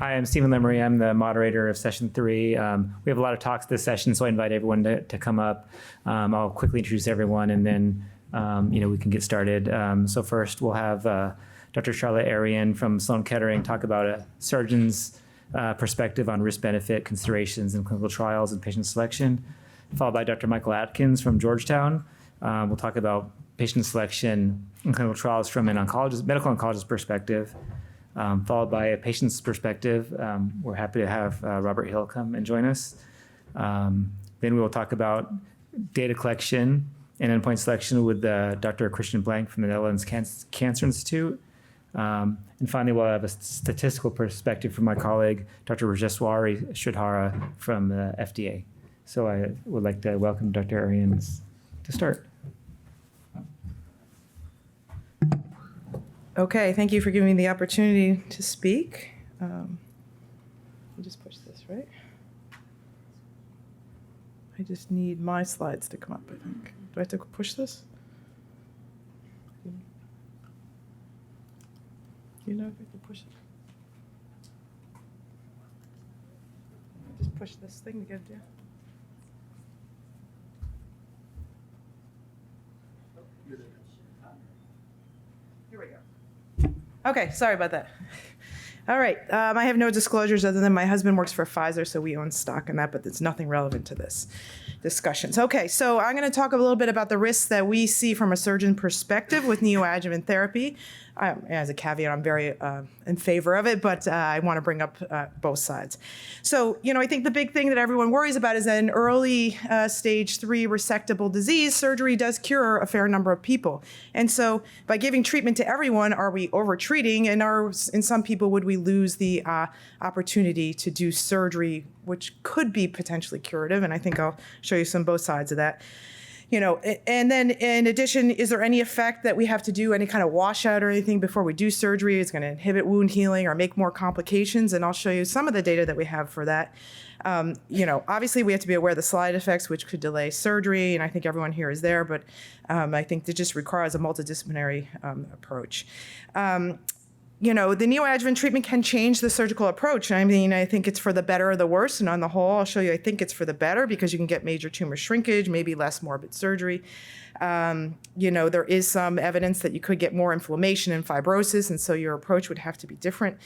Hi, I'm Stephen Lemery. I'm the moderator of session 3. We have a lot of talks this session, so I invite everyone to come up. I'll quickly introduce everyone, and then we can get started. So first, we'll have Dr. Charlotte Arian from Sloan Kettering talk about a surgeon's perspective on risk-benefit considerations in clinical trials and patient selection, followed by Dr. Michael Atkins from Georgetown. We'll talk about patient selection in clinical trials from an medical oncologist perspective. Followed by a patient's perspective. We're happy to have Robert Hill come and join us. Then we will talk about data collection and endpoint selection with Dr. Christian Blank from the Netherlands Cancer Institute. And finally, we'll have a statistical perspective from my colleague, Dr. Rajeswari Sridhara from the FDA. So I would like to welcome Dr. Arians to start. Okay, thank you for giving me the opportunity to speak. You just push this, right? I just need my slides to come up, I think. Do I have to push this? You know if I can push it? Just push this thing to get it down. Here we go. Okay, sorry about that. All right, I have no disclosures other than my husband works for Pfizer, so we own stock in that, but it's nothing relevant to this discussion. Okay, so I'm going to talk a little bit about the risks that we see from a surgeon perspective with neoadjuvant therapy. As a caveat, I'm very in favor of it, but I want to bring up both sides. So, I think the big thing that everyone worries about is that in early stage 3 resectable disease, surgery does cure a fair number of people. And so by giving treatment to everyone, are we over-treating? And in some people, would we lose the opportunity to do surgery, which could be potentially curative? And I think I'll show you both sides of that. And then in addition, is there any effect that we have to do any kind of washout or anything before we do surgery? It's going to inhibit wound healing or make more complications. And I'll show you some of the data that we have for that. Obviously we have to be aware of the side effects, which could delay surgery. And I think everyone here is there, but I think it just requires a multidisciplinary approach. The neoadjuvant treatment can change the surgical approach. I mean, I think it's for the better or the worse. And on the whole, I'll show you, I think it's for the better because you can get major tumor shrinkage, maybe less morbid surgery. There is some evidence that you could get more inflammation and fibrosis, and so your approach would have to be different.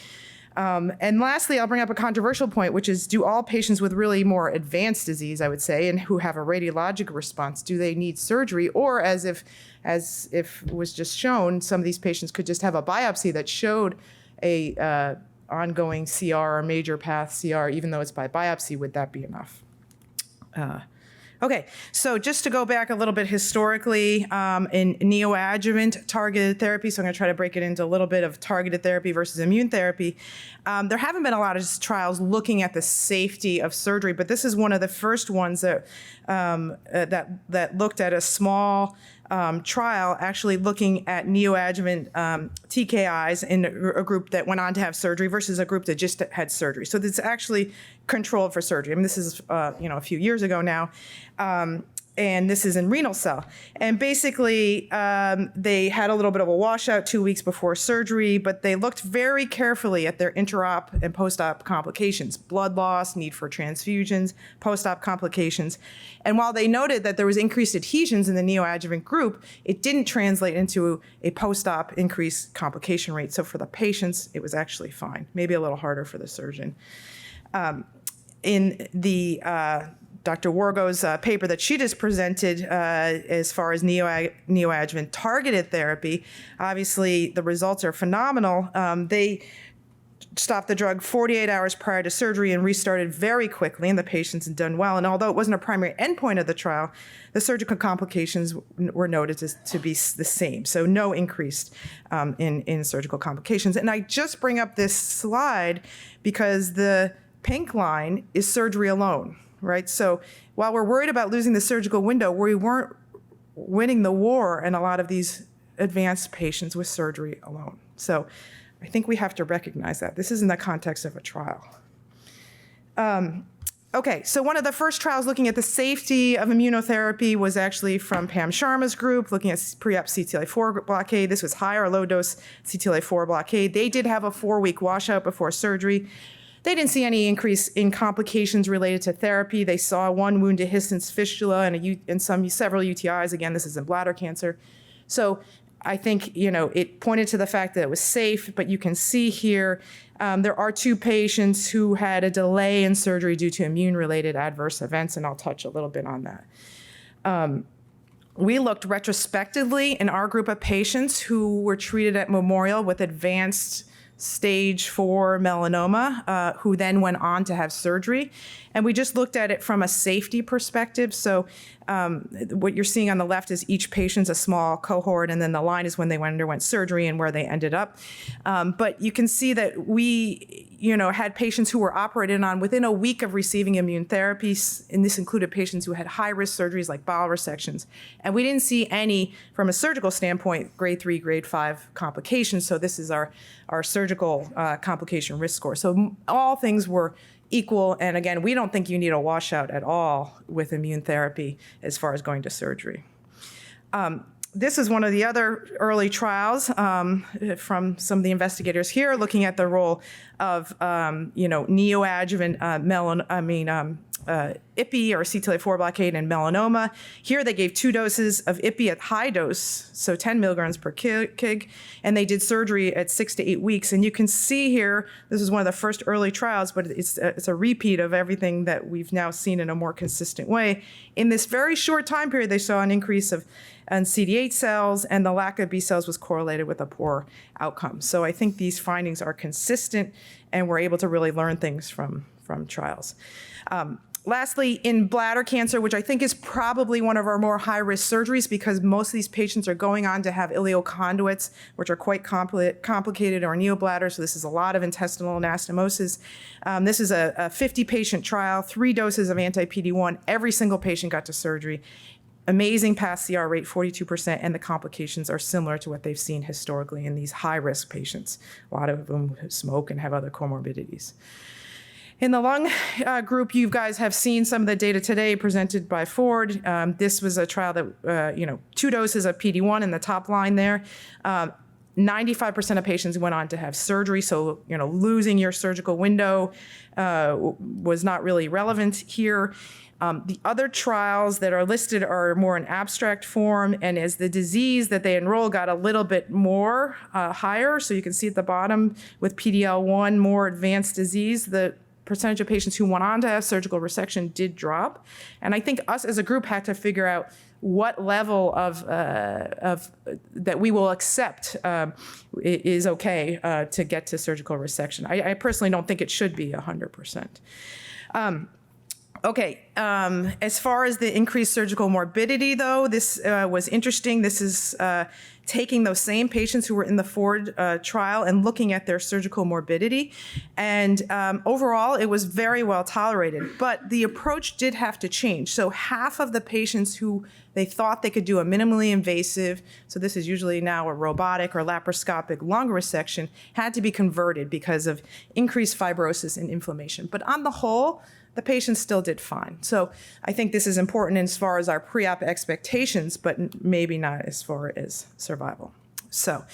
And lastly, I'll bring up a controversial point, which is, do all patients with really more advanced disease, I would say, and who have a radiologic response, do they need surgery? Or as if was just shown, some of these patients could just have a biopsy that showed a ongoing CR or major path CR, even though it's by biopsy, would that be enough? Okay, so just to go back a little bit historically, in neoadjuvant targeted therapy, so I'm going to try to break it into a little bit of targeted therapy versus immune therapy. There haven't been a lot of trials looking at the safety of surgery, but this is one of the first ones that looked at a small trial actually looking at neoadjuvant TKIs in a group that went on to have surgery versus a group that just had surgery. So it's actually controlled for surgery. I mean, this is a few years ago now. And this is in renal cell. And basically, they had a little bit of a washout 2 weeks before surgery, but they looked very carefully at their intra-op and post-op complications, blood loss, need for transfusions, post-op complications. And while they noted that there was increased adhesions in the neoadjuvant group, it didn't translate into a post-op increased complication rate. So for the patients, it was actually fine, maybe a little harder for the surgeon. In the Dr. Wargo's paper that she just presented as far as neoadjuvant targeted therapy, obviously the results are phenomenal. They stopped the drug 48 hours prior to surgery and restarted very quickly, and the patients had done well. And although it wasn't a primary endpoint of the trial, the surgical complications were noted to be the same, so no increase in surgical complications. And I just bring up this slide because the pink line is surgery alone. Right? So while we're worried about losing the surgical window, we weren't winning the war in a lot of these advanced patients with surgery alone. So I think we have to recognize that. This is in the context of a trial. Okay, so one of the first trials looking at the safety of immunotherapy was actually from Pam Sharma's group, looking at pre-op CTLA-4 blockade. This was high or low dose CTLA-4 blockade. They did have a 4-week washout before surgery. They didn't see any increase in complications related to therapy. They saw one wound dehiscence fistula and several UTIs. Again, this is in bladder cancer. So I think, it pointed to the fact that it was safe, but you can see here there are 2 patients who had a delay in surgery due to immune-related adverse events, and I'll touch a little bit on that. We looked retrospectively in our group of patients who were treated at Memorial with advanced stage 4 melanoma, who then went on to have surgery. And we just looked at it from a safety perspective. So what you're seeing on the left is each patient's a small cohort, and then the line is when they underwent surgery and where they ended up. But you can see that we, had patients who were operated on within a week of receiving immune therapies, and this included patients who had high-risk surgeries like bowel resections. And we didn't see any, from a surgical standpoint, grade 3, grade 5 complications. So this is our surgical complication risk score. So all things were equal. And again, we don't think you need a washout at all with immune therapy as far as going to surgery. This is one of the other early trials from some of the investigators here, looking at the role of, neoadjuvant IPI or CTLA-4 blockade and melanoma. Here they gave 2 doses of IPI at high dose, so 10 milligrams per kg, and they did surgery at 6 to 8 weeks. And you can see here, this is one of the first early trials, but it's a repeat of everything that we've now seen in a more consistent way. In this very short time period, they saw an increase of CD8 cells, and the lack of B cells was correlated with a poor outcome. So I think these findings are consistent, and we're able to really learn things from trials. Lastly, in bladder cancer, which I think is probably one of our more high-risk surgeries because most of these patients are going on to have ileoconduits, which are quite complicated, or neobladder, so this is a lot of intestinal anastomosis. This is a 50-patient trial, 3 doses of anti-PD-1. Every single patient got to surgery. Amazing pass CR rate, 42%, and the complications are similar to what they've seen historically in these high-risk patients. A lot of them smoke and have other comorbidities. In the lung group, you guys have seen some of the data today presented by Ford. This was a trial that, 2 doses of PD-1 in the top line there. 95% of patients went on to have surgery, so losing your surgical window was not really relevant here. The other trials that are listed are more in abstract form, and as the disease that they enroll got a little bit more higher, so you can see at the bottom with PD-L1 more advanced disease, the percentage of patients who went on to have surgical resection did drop. And I think us as a group had to figure out what level of that we will accept is okay to get to surgical resection. I personally don't think it should be 100%. Okay, as far as the increased surgical morbidity, though, this was interesting. This is taking those same patients who were in the Ford trial and looking at their surgical morbidity. And overall, it was very well tolerated. But the approach did have to change. So half of the patients who they thought they could do a minimally invasive, so this is usually now a robotic or laparoscopic lung resection, had to be converted because of increased fibrosis and inflammation. But on the whole, the patients still did fine. So I think this is important as far as our pre-op expectations, but maybe not as far as survival. So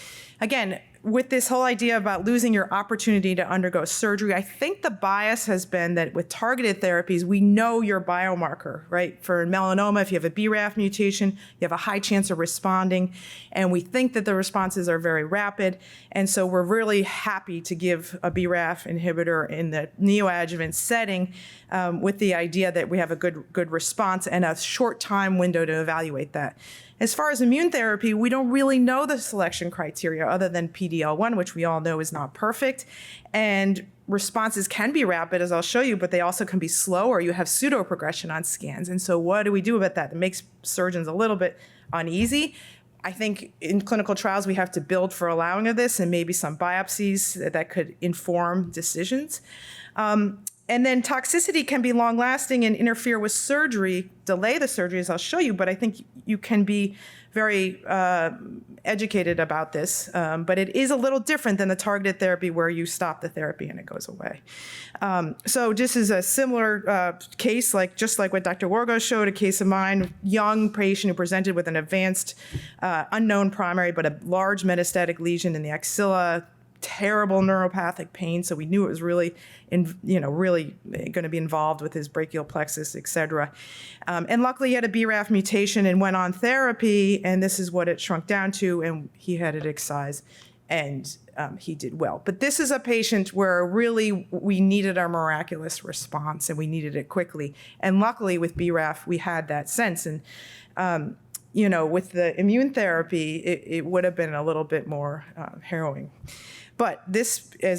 again, with this whole idea about losing your opportunity to undergo surgery, I think the bias has been that with targeted therapies, we know your biomarker, right? For melanoma, if you have a BRAF mutation, you have a high chance of responding, and we think that the responses are very rapid. And so we're really happy to give a BRAF inhibitor in the neoadjuvant setting with the idea that we have a good response and a short time window to evaluate that. As far as immune therapy, we don't really know the selection criteria other than PD-L1, which we all know is not perfect. And responses can be rapid, as I'll show you, but they also can be slow, or you have pseudo-progression on scans. And so what do we do about that? It makes surgeons a little bit uneasy. I think in clinical trials, we have to build for allowing of this and maybe some biopsies that could inform decisions. And then toxicity can be long-lasting and interfere with surgery, delay the surgery, as I'll show you, but I think you can be very educated about this. But it is a little different than the targeted therapy where you stop the therapy and it goes away. So this is a similar case, just like what Dr. Wargo showed, a case of mine, young patient who presented with an advanced unknown primary, but a large metastatic lesion in the axilla, terrible neuropathic pain, so we knew it was really, really going to be involved with his brachial plexus, et cetera. And luckily, he had a BRAF mutation and went on therapy, and this is what it shrunk down to, and he had it excised, and he did well. But this is a patient where really we needed a miraculous response, and we needed it quickly. And luckily, with BRAF, we had that sense. And with the immune therapy, it would have been a little bit more harrowing. But this, as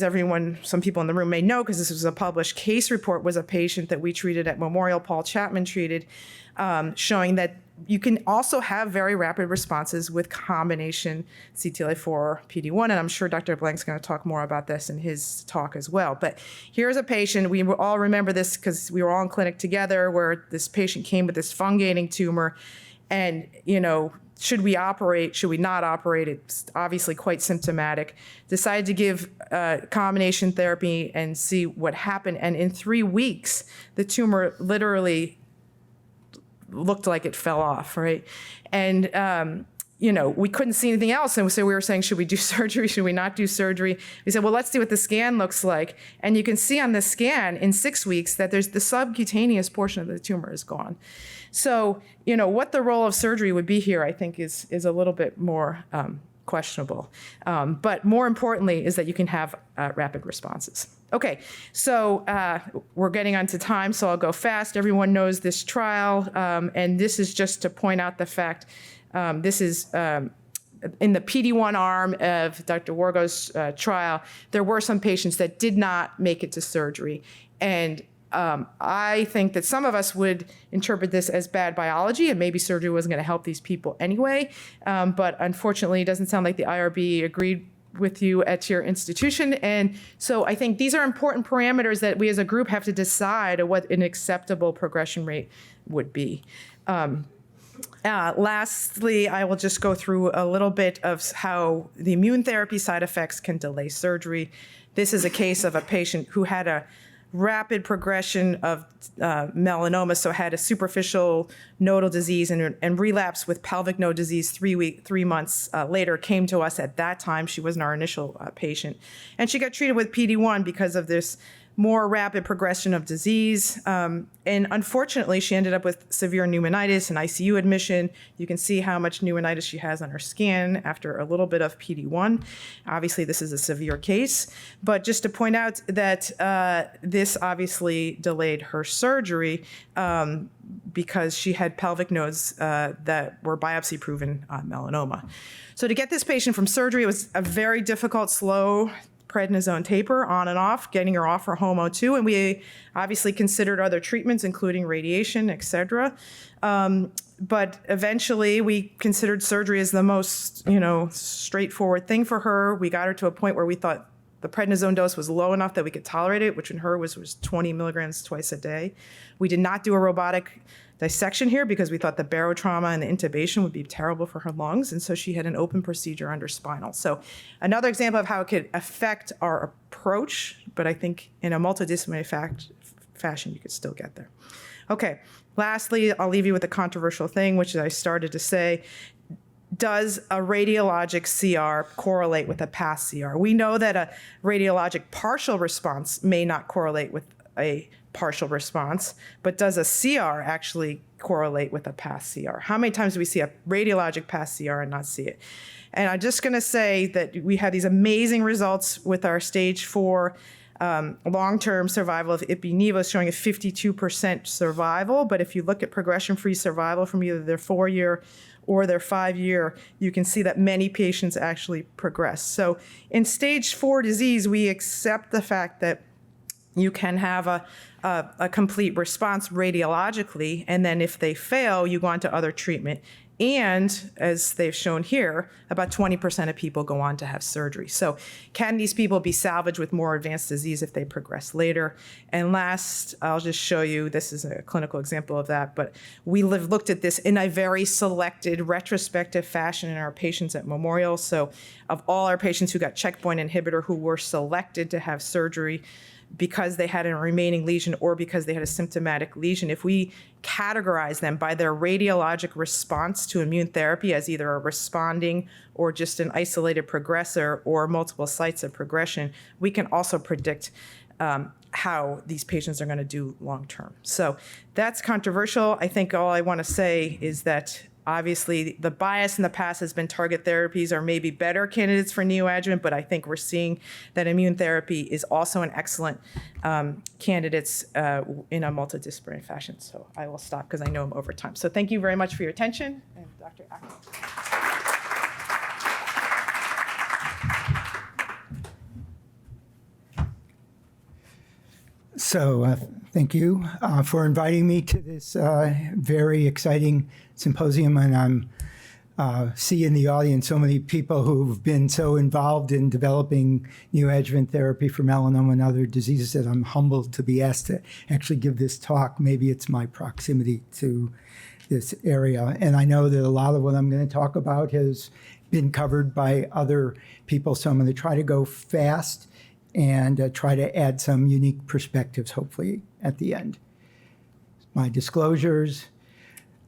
some people in the room may know, because this was a published case report, was a patient that we treated at Memorial, Paul Chapman treated, showing that you can also have very rapid responses with combination CTLA-4 PD-1, and I'm sure Dr. Blank's going to talk more about this in his talk as well. But here's a patient, we all remember this because we were all in clinic together, where this patient came with this fungating tumor, and, should we operate? Should we not operate? It's obviously quite symptomatic. Decided to give combination therapy and see what happened. And in 3 weeks, the tumor literally looked like it fell off, right? And, we couldn't see anything else. And so we were saying, should we do surgery? Should we not do surgery? We said, well, let's see what the scan looks like. And you can see on the scan in 6 weeks that there's the subcutaneous portion of the tumor is gone. So, what the role of surgery would be here, I think, is a little bit more questionable. But more importantly is that you can have rapid responses. Okay, so we're getting onto time, so I'll go fast. Everyone knows this trial, and this is just to point out the fact, this is in the PD-1 arm of Dr. Wargo's trial, there were some patients that did not make it to surgery. And I think that some of us would interpret this as bad biology, and maybe surgery wasn't going to help these people anyway. But unfortunately, it doesn't sound like the IRB agreed with you at your institution. And so I think these are important parameters that we as a group have to decide what an acceptable progression rate would be. Lastly, I will just go through a little bit of how the immune therapy side effects can delay surgery. This is a case of a patient who had a rapid progression of melanoma, so had a superficial nodal disease and relapse with pelvic node disease 3 months later, came to us at that time. She wasn't our initial patient. And she got treated with PD-1 because of this more rapid progression of disease. And unfortunately, she ended up with severe pneumonitis and ICU admission. You can see how much pneumonitis she has on her skin after a little bit of PD-1. Obviously, this is a severe case. But just to point out that this obviously delayed her surgery because she had pelvic nodes that were biopsy-proven melanoma. So to get this patient from surgery, it was a very difficult, slow prednisone taper on and off, getting her off her HOMO2, and we obviously considered other treatments, including radiation, et cetera. But eventually, we considered surgery as the most, straightforward thing for her. We got her to a point where we thought the prednisone dose was low enough that we could tolerate it, which in her was 20 milligrams twice a day. We did not do a robotic dissection here because we thought the barotrauma and the intubation would be terrible for her lungs, and so she had an open procedure under spinal. So another example of how it could affect our approach, but I think in a multidisciplinary fashion, you could still get there. Okay, lastly, I'll leave you with a controversial thing, which is I started to say, does a radiologic CR correlate with a past CR? We know that a radiologic partial response may not correlate with a partial response, but does a CR actually correlate with a past CR? How many times do we see a radiologic past CR and not see it? And I'm just going to say that we had these amazing results with our stage 4 long-term survival of Ipi-Nivo showing a 52% survival. But if you look at progression-free survival from either their 4-year or their 5-year, you can see that many patients actually progress. So in stage 4 disease, we accept the fact that you can have a complete response radiologically, and then if they fail, you go on to other treatment. And as they've shown here, about 20% of people go on to have surgery. So can these people be salvaged with more advanced disease if they progress later? And last, I'll just show you, this is a clinical example of that, but we looked at this in a very selected retrospective fashion in our patients at Memorial. So of all our patients who got checkpoint inhibitor who were selected to have surgery, because they had a remaining lesion or because they had a symptomatic lesion, if we categorize them by their radiologic response to immune therapy as either a responding or just an isolated progressor or multiple sites of progression, we can also predict how these patients are going to do long term. So that's controversial. I think all I want to say is that obviously, the bias in the past has been target therapies are maybe better candidates for neoadjuvant, but I think we're seeing that immune therapy is also an excellent candidates in a multidisciplinary fashion. So I will stop because I know I'm over time. So thank you very much for your attention. And Dr. Ackman. So thank you for inviting me to this very exciting symposium. And I'm see in the audience so many people who've been so involved in developing neoadjuvant therapy for melanoma and other diseases that I'm humbled to be asked to actually give this talk. Maybe it's my proximity to this area. And I know that a lot of what I'm going to talk about has been covered by other people. So I'm going to try to go fast and try to add some unique perspectives, hopefully, at the end. My disclosures,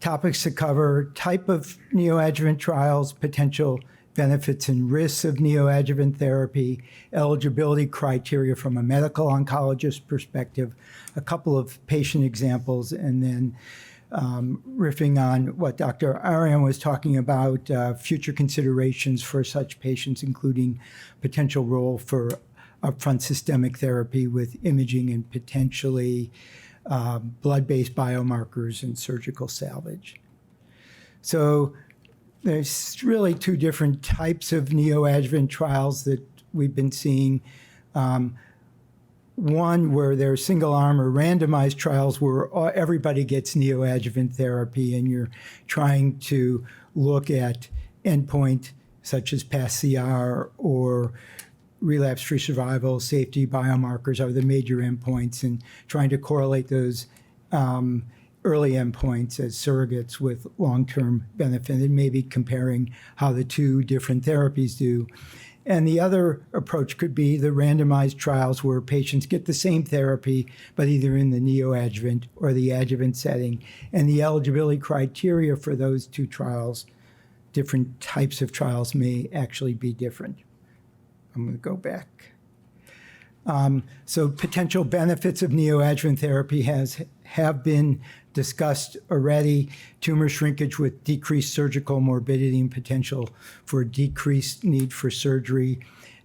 topics to cover, type of neoadjuvant trials, potential benefits and risks of neoadjuvant therapy, eligibility criteria from a medical oncologist perspective, a couple of patient examples, and then riffing on what Dr. Arian was talking about, future considerations for such patients, including potential role for upfront systemic therapy with imaging and potentially blood-based biomarkers and surgical salvage. So there's really two different types of neoadjuvant trials that we've been seeing. One where they're single-arm or randomized trials where everybody gets neoadjuvant therapy, and you're trying to look at endpoint such as past CR or relapse-free survival, safety biomarkers are the major endpoints, and trying to correlate those early endpoints as surrogates with long-term benefit, and maybe comparing how the two different therapies do. And the other approach could be the randomized trials where patients get the same therapy, but either in the neoadjuvant or the adjuvant setting. And the eligibility criteria for those two trials, different types of trials, may actually be different. I'm going to go back. So potential benefits of neoadjuvant therapy have been discussed already. Tumor shrinkage with decreased surgical morbidity and potential for decreased need for surgery.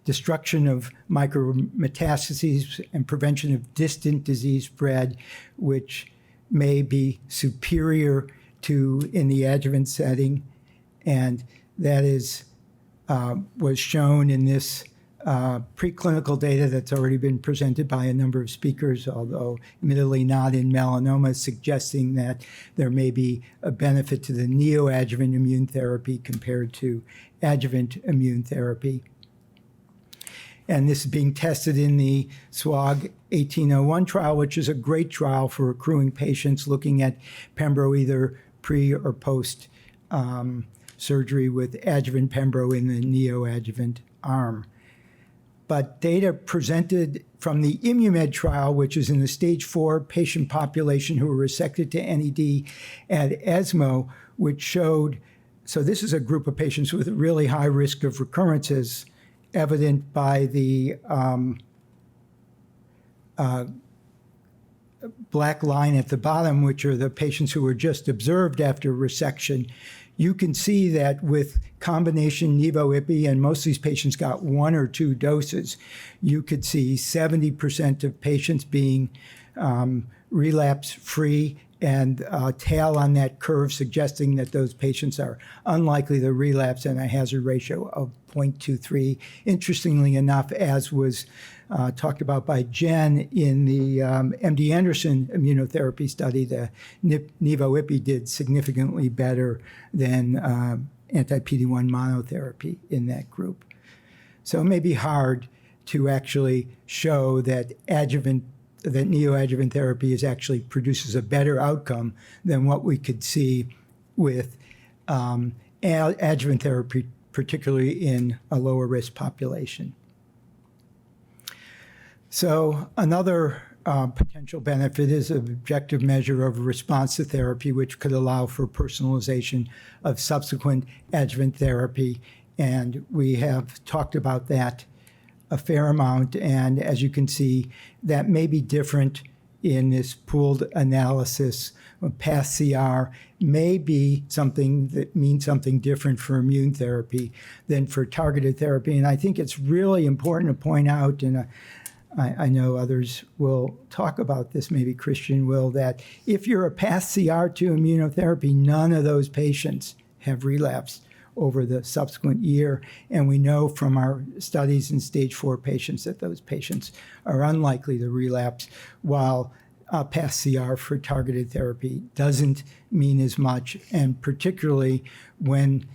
Destruction of micrometastases and prevention of distant disease spread, which may be superior to in the adjuvant setting. And that is was shown in this preclinical data that's already been presented by a number of speakers, although admittedly not in melanoma, suggesting that there may be a benefit to the neoadjuvant immune therapy compared to adjuvant immune therapy. And this is being tested in the SWOG 1801 trial, which is a great trial for accruing patients looking at pembro either pre or post surgery with adjuvant pembro in the neoadjuvant arm. But data presented from the Immumed trial, which is in the stage 4 patient population who were resected to NED at ESMO, which showed, so this is a group of patients with a really high risk of recurrences, evident by the black line at the bottom, which are the patients who were just observed after resection. You can see that with combination Nivo-Ipi, and most of these patients got 1 or 2 doses, you could see 70% of patients being relapse-free and tail on that curve suggesting that those patients are unlikely to relapse, and a hazard ratio of 0.23. Interestingly enough, as was talked about by Jen in the MD Anderson immunotherapy study, the Nivo-Ipi did significantly better than anti-PD-1 monotherapy in that group. So it may be hard to actually show that neoadjuvant therapy actually produces a better outcome than what we could see with adjuvant therapy, particularly in a lower risk population. So another potential benefit is an objective measure of response to therapy, which could allow for personalization of subsequent adjuvant therapy. And we have talked about that a fair amount. And as you can see, that may be different in this pooled analysis. Past CR may be something that means something different for immune therapy than for targeted therapy. And I think it's really important to point out, and I know others will talk about this, maybe Christian will, that if you're a past CR to immunotherapy, none of those patients have relapsed over the subsequent year. And we know from our studies in stage 4 patients that those patients are unlikely to relapse, while past CR for targeted therapy doesn't mean as much, and particularly when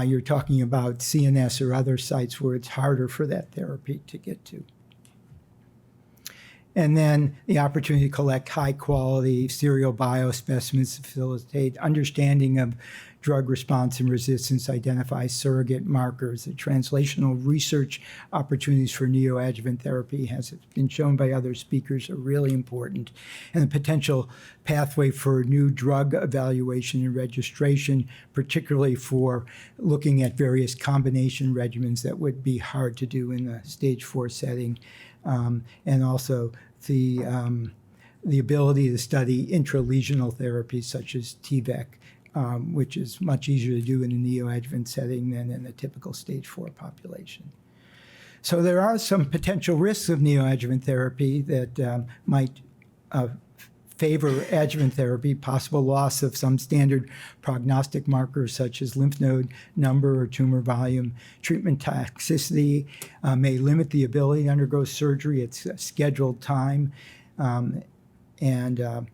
you're talking about CNS or other sites where it's harder for that therapy to get to. And then the opportunity to collect high-quality serial biospecimens to facilitate understanding of drug response and resistance, identify surrogate markers. The translational research opportunities for neoadjuvant therapy, has been shown by other speakers, are really important. And the potential pathway for new drug evaluation and registration, particularly for looking at various combination regimens that would be hard to do in the stage 4 setting. And also the ability to study intralesional therapies such as TVEC, which is much easier to do in a neoadjuvant setting than in a typical stage 4 population. So there are some potential risks of neoadjuvant therapy that might favor adjuvant therapy, possible loss of some standard prognostic markers such as lymph node number or tumor volume. Treatment toxicity may limit the ability to undergo surgery at scheduled time, and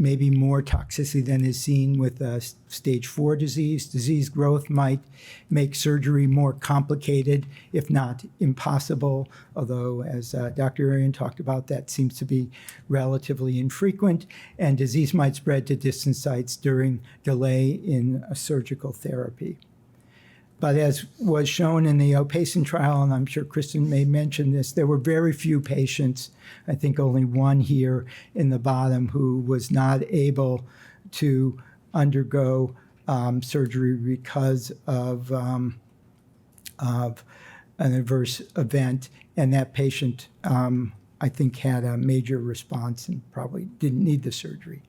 maybe more toxicity than is seen with stage 4 disease. Disease growth might make surgery more complicated, if not impossible, although as Dr. Arian talked about, that seems to be relatively infrequent, and disease might spread to distant sites during delay in a surgical therapy. But as was shown in the Opacin trial, and I'm sure Kristen may mention this, there were very few patients, I think only one here in the bottom, who was not able to undergo surgery because of an adverse event. And that patient, I think, had a major response and probably didn't need the surgery.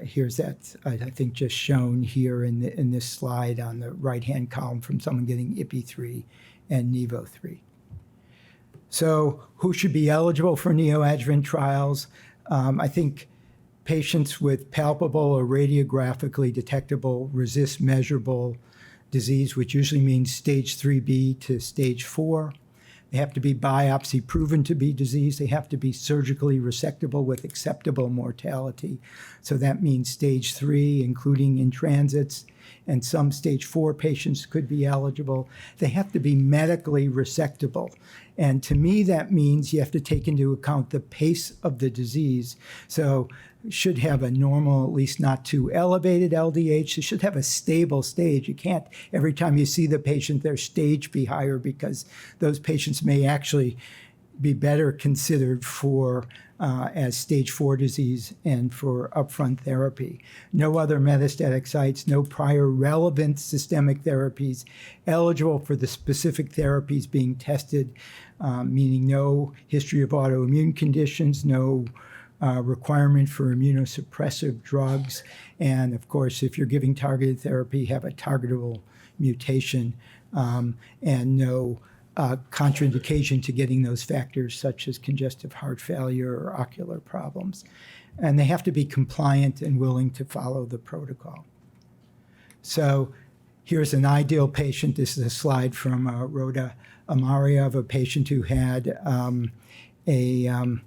Here's that, I think, just shown here in this slide on the right-hand column from someone getting IPI-3 and Nivo-3. So who should be eligible for neoadjuvant trials? I think patients with palpable or radiographically detectable, RECIST measurable disease, which usually means stage 3B to stage 4. They have to be biopsy proven to be disease. They have to be surgically resectable with acceptable mortality. So that means stage 3, including in transits, and some stage 4 patients could be eligible. They have to be medically resectable. And to me, that means you have to take into account the pace of the disease. So should have a normal, at least not too elevated LDH. It should have a stable stage. You can't, every time you see the patient, their stage be higher, because those patients may actually be better considered for as stage 4 disease and for upfront therapy. No other metastatic sites, no prior relevant systemic therapies eligible for the specific therapies being tested, meaning no history of autoimmune conditions, no requirement for immunosuppressive drugs, and of course, if you're giving targeted therapy, have a targetable mutation, and no contraindication to getting those factors such as congestive heart failure or ocular problems. And they have to be compliant and willing to follow the protocol. So here's an ideal patient. This is a slide from Rhoda Amaria of a patient who had a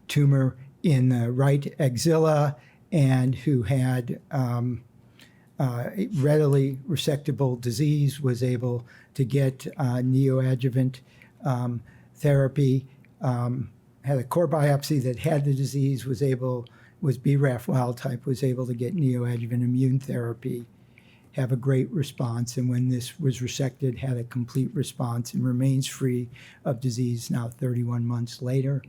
tumor in the right axilla and who had readily resectable disease, was able to get neoadjuvant therapy, had a core biopsy that had the disease, was BRAF wild type, was able to get neoadjuvant immune therapy, have a great response, and when this was resected, had a complete response and remains free of disease now 31 months later.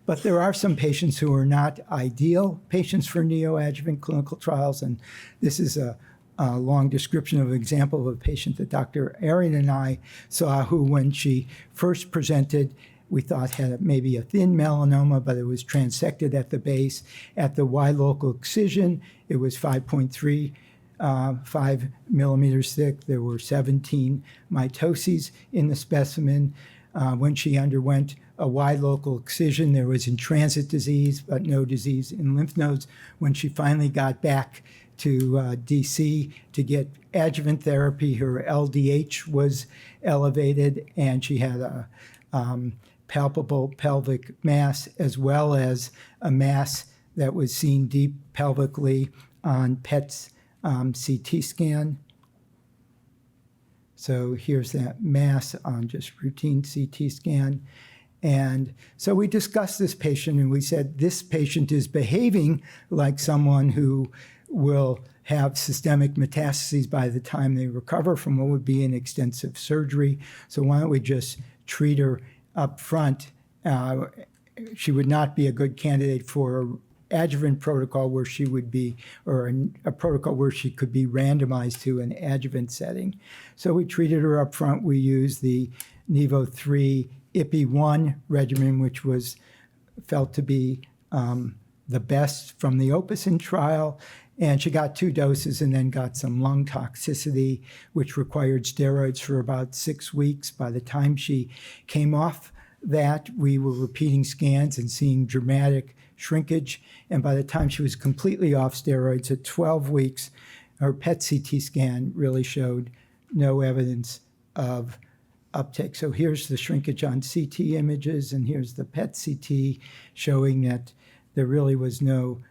But there are some patients who are not ideal patients for neoadjuvant clinical trials, and this is a long description of an example of a patient that Dr. Arian and I saw who, when she first presented, we thought had maybe a thin melanoma, but it was transected at the base. At the Y local excision, it was 5 millimeters thick. There were 17 mitoses in the specimen. When she underwent a wide local excision, there was in-transit disease, but no disease in lymph nodes. When she finally got back to DC to get adjuvant therapy, her LDH was elevated, and she had a palpable pelvic mass, as well as a mass that was seen deep pelvically on PET CT scan. So here's that mass on just routine CT scan. And so we discussed this patient and we said, this patient is behaving like someone who will have systemic metastases by the time they recover from what would be an extensive surgery. So why don't we just treat her up front? She would not be a good candidate for an adjuvant protocol where she would be, or a protocol where she could be randomized to an adjuvant setting. So we treated her up front. We used the Nevo 3 IPI-1 regimen, which was felt to be the best from the Opacin trial. And she got 2 doses and then got some lung toxicity, which required steroids for about 6 weeks. By the time she came off that, we were repeating scans and seeing dramatic shrinkage. And by the time she was completely off steroids at 12 weeks, her PET CT scan really showed no evidence of uptake. So here's the shrinkage on CT images, and here's the PET CT showing that there really was no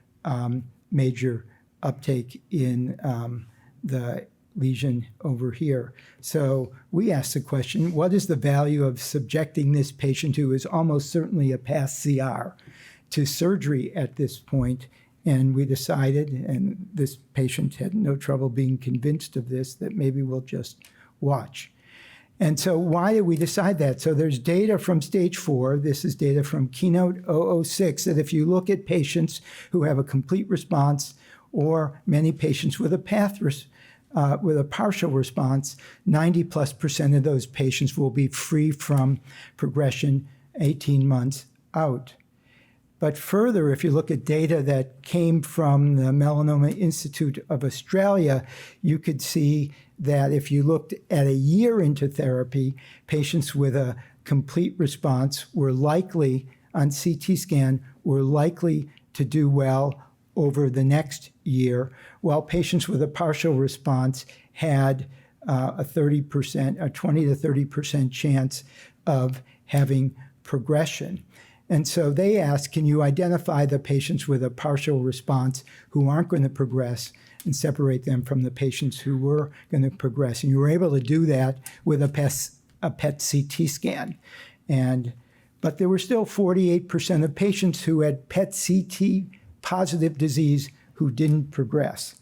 major uptake in the lesion over here. So we asked the question, what is the value of subjecting this patient, who is almost certainly a past CR, to surgery at this point? And we decided, and this patient had no trouble being convinced of this, that maybe we'll just watch. And so why did we decide that? So there's data from stage 4. This is data from Keynote 006, that if you look at patients who have a complete response, or many patients with a partial response, 90+% of those patients will be free from progression 18 months out. But further, if you look at data that came from the Melanoma Institute of Australia, you could see that if you looked at a year into therapy, patients with a complete response were likely, on CT scan, were likely to do well over the next year, while patients with a partial response had a 20 to 30% chance of having progression. And so they asked, can you identify the patients with a partial response who aren't going to progress and separate them from the patients who were going to progress? And you were able to do that with a PET CT scan. But there were still 48% of patients who had PET CT positive disease who didn't progress.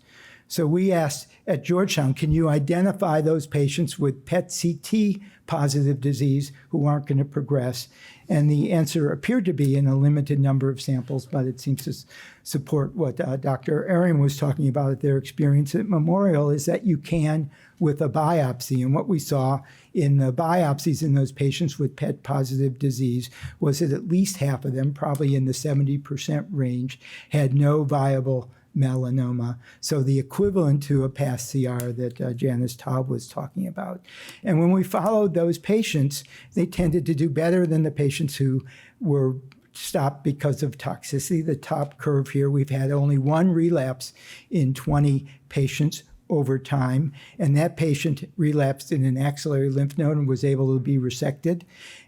So we asked at Georgetown, can you identify those patients with PET CT positive disease who aren't going to progress? And the answer appeared to be in a limited number of samples, but it seems to support what Dr. Arian was talking about at their experience at Memorial, is that you can with a biopsy. And what we saw in the biopsies in those patients with PET positive disease was that at least half of them, probably in the 70% range, had no viable melanoma, so the equivalent to a past CR that Janice Taub was talking about. And when we followed those patients, they tended to do better than the patients who were stopped because of toxicity. The top curve here, we've had only one relapse in 20 patients over time, and that patient relapsed in an axillary lymph node and was able to be resected.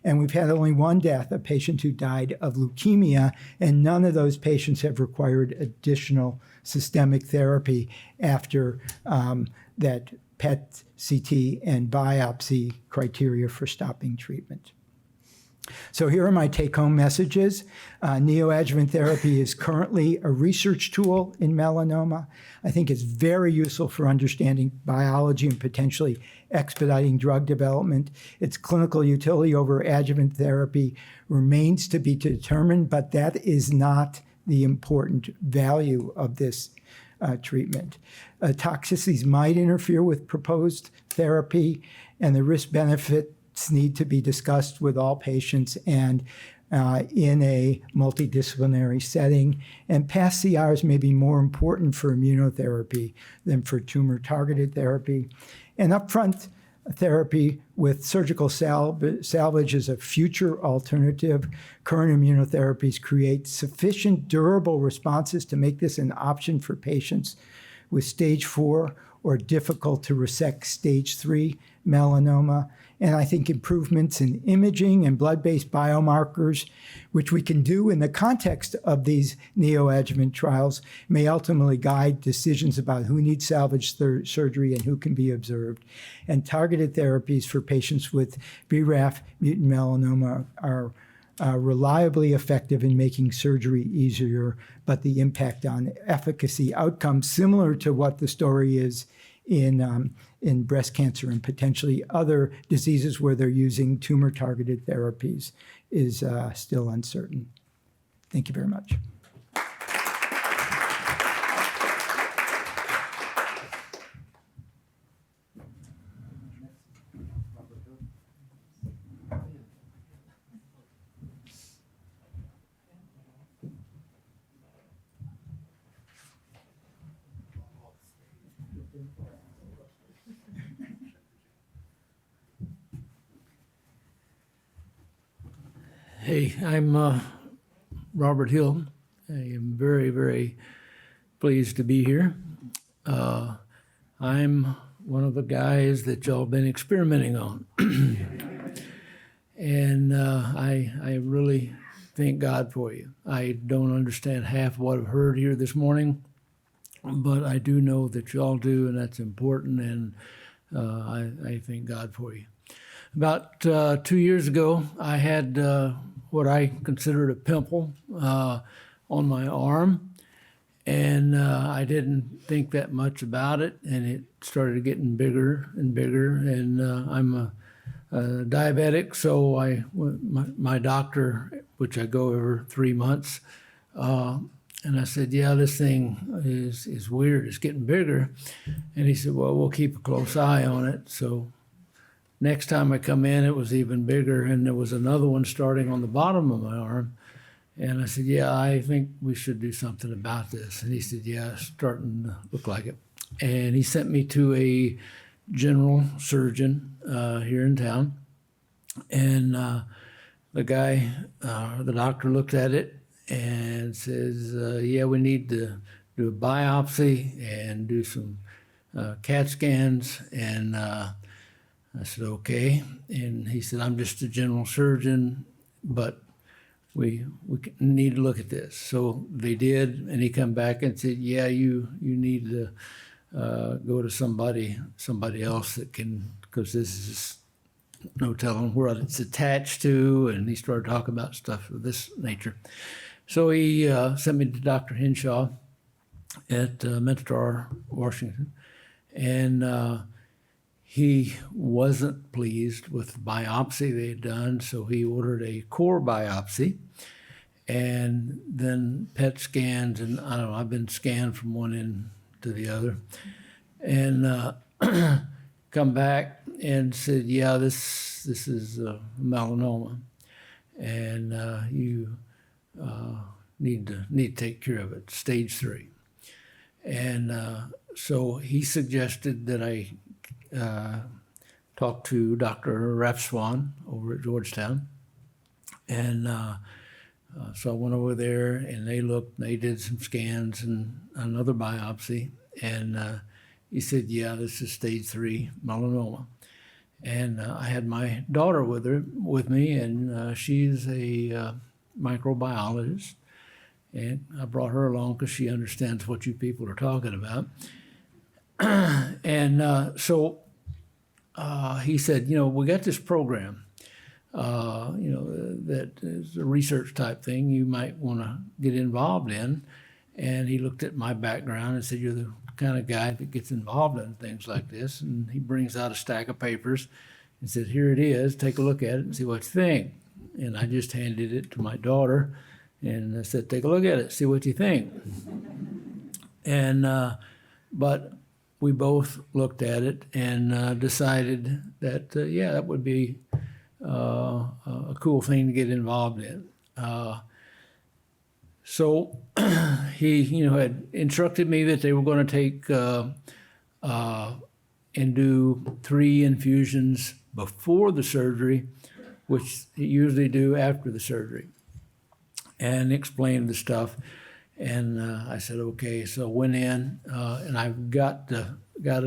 And we've had only one death, a patient who died of leukemia, and none of those patients have required additional systemic therapy after that PET, CT, and biopsy criteria for stopping treatment. So here are my take-home messages. Neoadjuvant therapy is currently a research tool in melanoma. I think it's very useful for understanding biology and potentially expediting drug development. Its clinical utility over adjuvant therapy remains to be determined, but that is not the important value of this treatment. Toxicities might interfere with proposed therapy, and the risk-benefit need to be discussed with all patients and in a multidisciplinary setting. And past CRs may be more important for immunotherapy than for tumor-targeted therapy. And upfront therapy with surgical salvage is a future alternative. Current immunotherapies create sufficient durable responses to make this an option for patients with stage 4 or difficult to resect stage 3 melanoma. And I think improvements in imaging and blood-based biomarkers, which we can do in the context of these neoadjuvant trials, may ultimately guide decisions about who needs salvage surgery and who can be observed. And targeted therapies for patients with BRAF mutant melanoma are reliably effective in making surgery easier, but the impact on efficacy outcomes, similar to what the story is in breast cancer and potentially other diseases where they're using tumor-targeted therapies, is still uncertain. Thank you very much. Hey, I'm Robert Hill. I am very, very pleased to be here. I'm one of the guys that y'all been experimenting on. And I really thank God for you. I don't understand half what I've heard here this morning, but I do know that y'all do, and that's important, and I thank God for you. About 2 years ago, I had what I considered a pimple on my arm, and I didn't think that much about it, and it started getting bigger and bigger, and I'm a diabetic, so my doctor, which I go every 3 months, and I said, yeah, this thing is weird, it's getting bigger, and he said, well, we'll keep a close eye on it. So next time I come in, it was even bigger, and there was another one starting on the bottom of my arm. And I said, yeah, I think we should do something about this. And he said, yeah, it's starting to look like it. And he sent me to a general surgeon here in town. And the doctor looked at it and says, yeah, we need to do a biopsy and do some CAT scans. And I said, okay. And he said, I'm just a general surgeon, but we need to look at this. So they did, and he come back and said, yeah, you need to go to somebody else that can, because this is no telling where it's attached to, and he started talking about stuff of this nature. So he sent me to Dr. Henshaw at Metastar, Washington, and he wasn't pleased with the biopsy they had done, so he ordered a core biopsy, and then PET scans, and I don't know, I've been scanned from one end to the other, and come back and said, yeah, this is melanoma, and you need to take care of it, stage 3. And so he suggested that I talk to Dr. Rapswan over at Georgetown. And so I went over there, and they did some scans and another biopsy. And he said, yeah, this is stage 3 melanoma. And I had my daughter with me, and she's a microbiologist. And I brought her along because she understands what you people are talking about. And so he said, we got this program, that is a research type thing you might want to get involved in. And he looked at my background and said, you're the kind of guy that gets involved in things like this. And he brings out a stack of papers and said, here it is, take a look at it and see what you think. And I just handed it to my daughter and I said, take a look at it, see what you think. And, but we both looked at it and decided that, that would be a cool thing to get involved in. So he, had instructed me that they were going to take and do 3 infusions before the surgery, which they usually do after the surgery, and explained the stuff. And I said, okay. So went in, and I've got to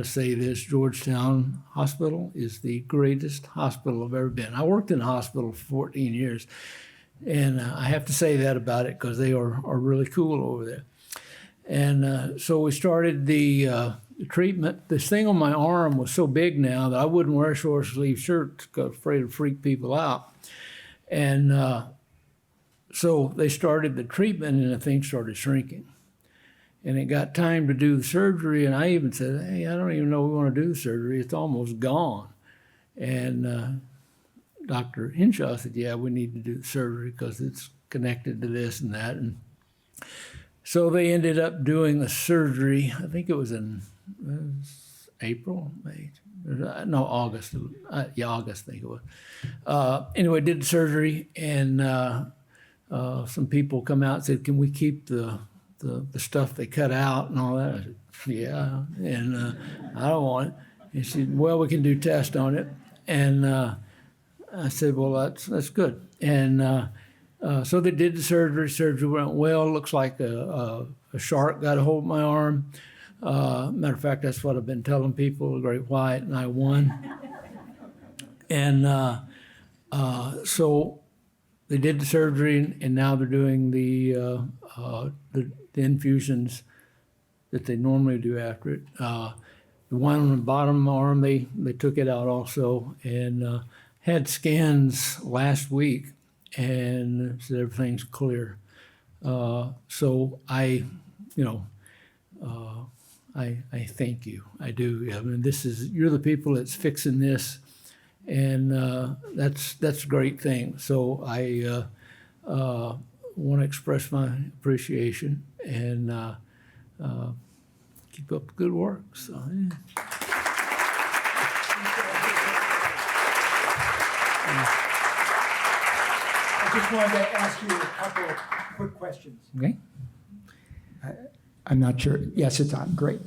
say this: Georgetown Hospital is the greatest hospital I've ever been. I worked in a hospital for 14 years. And I have to say that about it because they are really cool over there. And so we started the treatment. This thing on my arm was so big now that I wouldn't wear a short sleeve shirt because I was afraid to freak people out. And so they started the treatment, and the thing started shrinking. And it got time to do the surgery, and I even said, hey, I don't even know we want to do the surgery. It's almost gone. And Dr. Henshaw said, yeah, we need to do the surgery because it's connected to this and that. And so they ended up doing the surgery. I think it was in April, May, no, August. August, I think it was. Anyway, did the surgery, and some people come out and said, can we keep the stuff they cut out and all that? I said, yeah, and I don't want it. And she said, well, we can do tests on it. And I said, well, that's good. And so they did the surgery. Surgery went well. Looks like a shark got a hold of my arm. Matter of fact, that's what I've been telling people, a great white, and I won. And so they did the surgery, and now they're doing the infusions that they normally do after it. The one on the bottom arm, they took it out also, and had scans last week, and said everything's clear. So I thank you. I do. I mean, you're the people that's fixing this, and that's a great thing. So I want to express my appreciation and keep up the good work. So. Yeah. I just wanted to ask you a couple of quick questions. Okay. I'm not sure. Yes, it's on. Great.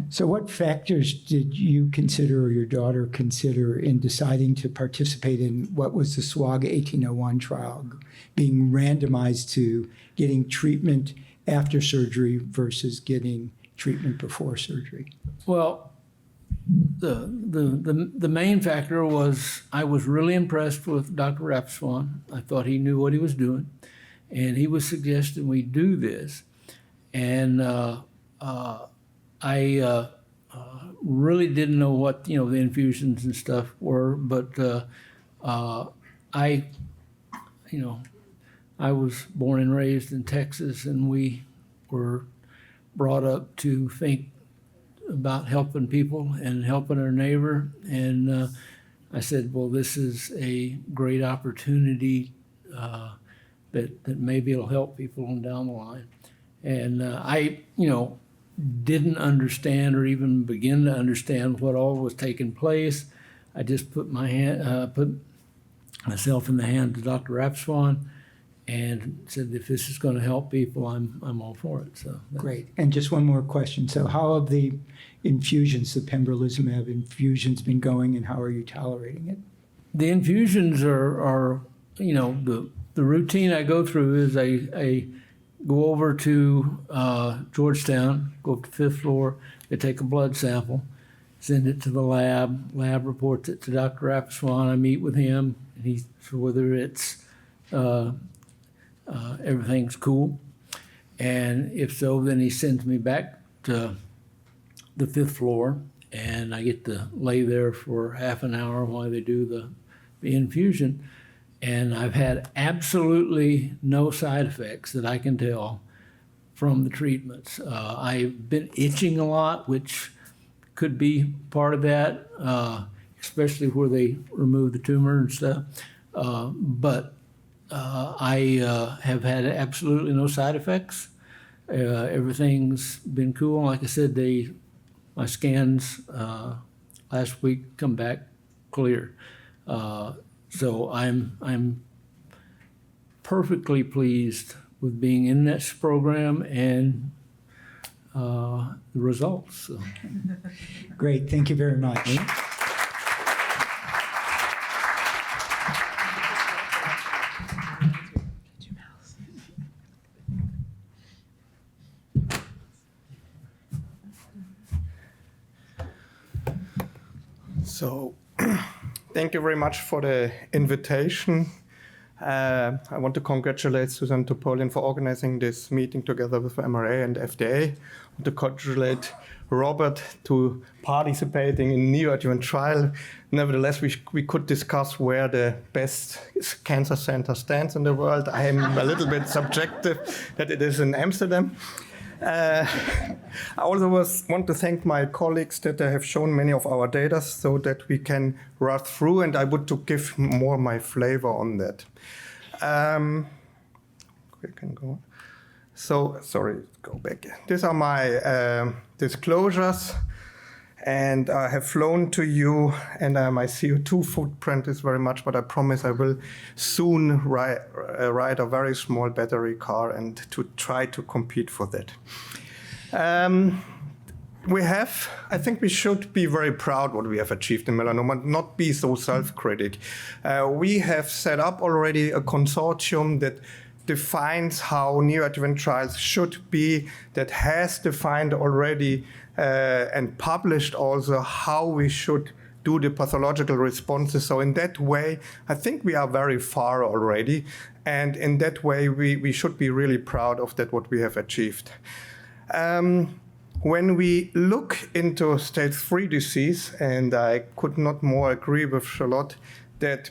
So what factors did you consider or your daughter consider in deciding to participate in what was the SWOG 1801 trial, being randomized to getting treatment after surgery versus getting treatment before surgery? Well, the main factor was I was really impressed with Dr. Rapswan. I thought he knew what he was doing, and he was suggesting we do this. And I really didn't know what the infusions and stuff were, but I was born and raised in Texas, and we were brought up to think about helping people and helping our neighbor. And I said, well, this is a great opportunity that maybe it'll help people on down the line. And I didn't understand or even begin to understand what all was taking place. I just put myself in the hands of Dr. Rapswan, and said if this is going to help people, I'm all for it. So Great. And just one more question. So how have the infusions, the pembrolizumab infusions, been going, and how are you tolerating it? The infusions are the routine I go through is I go over to Georgetown, go up to 5th floor, they take a blood sample, send it to the lab, lab reports it to Dr. Rapaswan, I meet with him, and so whether it's everything's cool, and if so, then he sends me back to the 5th floor, and I get to lay there for half an hour while they do the infusion. And I've had absolutely no side effects that I can tell from the treatments. I've been itching a lot, which could be part of that, especially where they remove the tumor and stuff. But I have had absolutely no side effects. Everything's been cool. Like I said, my scans last week come back clear. So I'm perfectly pleased with being in this program and the results. So. Great. Thank you very much. So, thank you very much for the invitation. I want to congratulate Susan Topolian for organizing this meeting together with MRA and FDA. I want to congratulate Robert to participating in Neoadjuvant trial. Nevertheless, we could discuss where the best cancer center stands in the world. I am a little bit subjective that it is in Amsterdam. I also want to thank my colleagues that they have shown many of our data so that we can run through, and I would to give more my flavor on that. We can go on. So, sorry, go back. These are my disclosures, and I have flown to you, and my CO2 footprint is very much, but I promise I will soon ride a very small battery car and to try to compete for that. I think we should be very proud what we have achieved in melanoma, not be so self-critic. We have set up already a consortium that defines how neoadjuvant trials should be, that has defined already and published also how we should do the pathological responses. So in that way, I think we are very far already. And in that way, we should be really proud of that, what we have achieved. When we look into stage 3 disease, and I could not more agree with Charlotte, that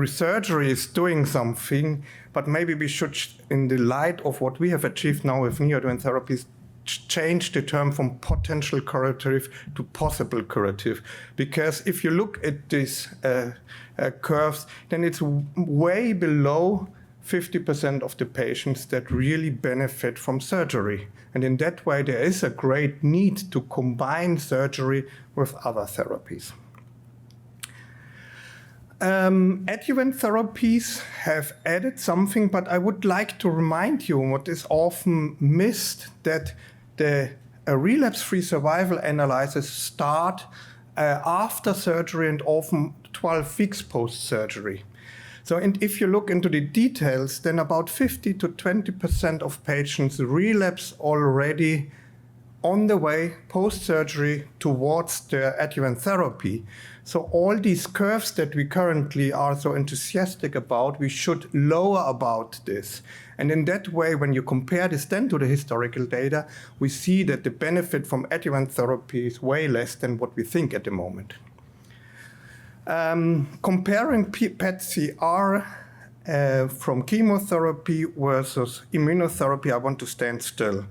surgery is doing something, but maybe we should, in the light of what we have achieved now with neoadjuvant therapies, change the term from potential curative to possible curative. Because if you look at these curves, then it's way below 50% of the patients that really benefit from surgery. And in that way, there is a great need to combine surgery with other therapies. Adjuvant therapies have added something, but I would like to remind you what is often missed, that the relapse-free survival analysis start after surgery and often 12 weeks post-surgery. So, and if you look into the details, then about 50 to 20% of patients relapse already on the way post-surgery towards the adjuvant therapy. So all these curves that we currently are so enthusiastic about, we should lower about this. And in that way, when you compare this then to the historical data, we see that the benefit from adjuvant therapy is way less than what we think at the moment. Comparing PET-CR from chemotherapy versus immunotherapy, I want to stand still,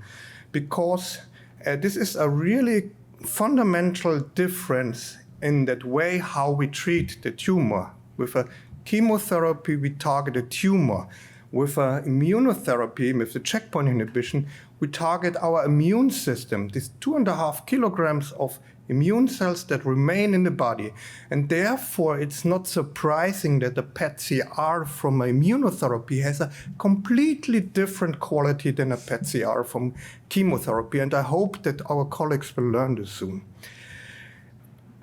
because this is a really fundamental difference in that way how we treat the tumor. With a chemotherapy, we target a tumor. With immunotherapy, with the checkpoint inhibition, we target our immune system. This 2.5 kilograms of immune cells that remain in the body. And therefore, it's not surprising that the PET-CR from immunotherapy has a completely different quality than a PET-CR from chemotherapy. And I hope that our colleagues will learn this soon.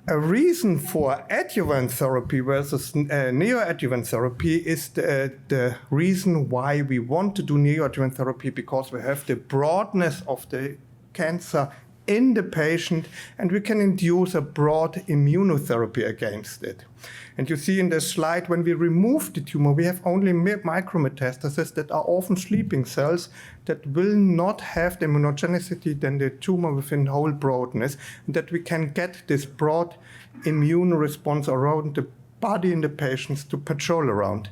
A reason for adjuvant therapy versus neoadjuvant therapy is the reason why we want to do neoadjuvant therapy, because we have the broadness of the cancer in the patient, and we can induce a broad immunotherapy against it. And you see in the slide, when we remove the tumor, we have only micrometastases that are often sleeping cells that will not have the immunogenicity than the tumor within whole broadness, and that we can get this broad immune response around the body in the patients to patrol around.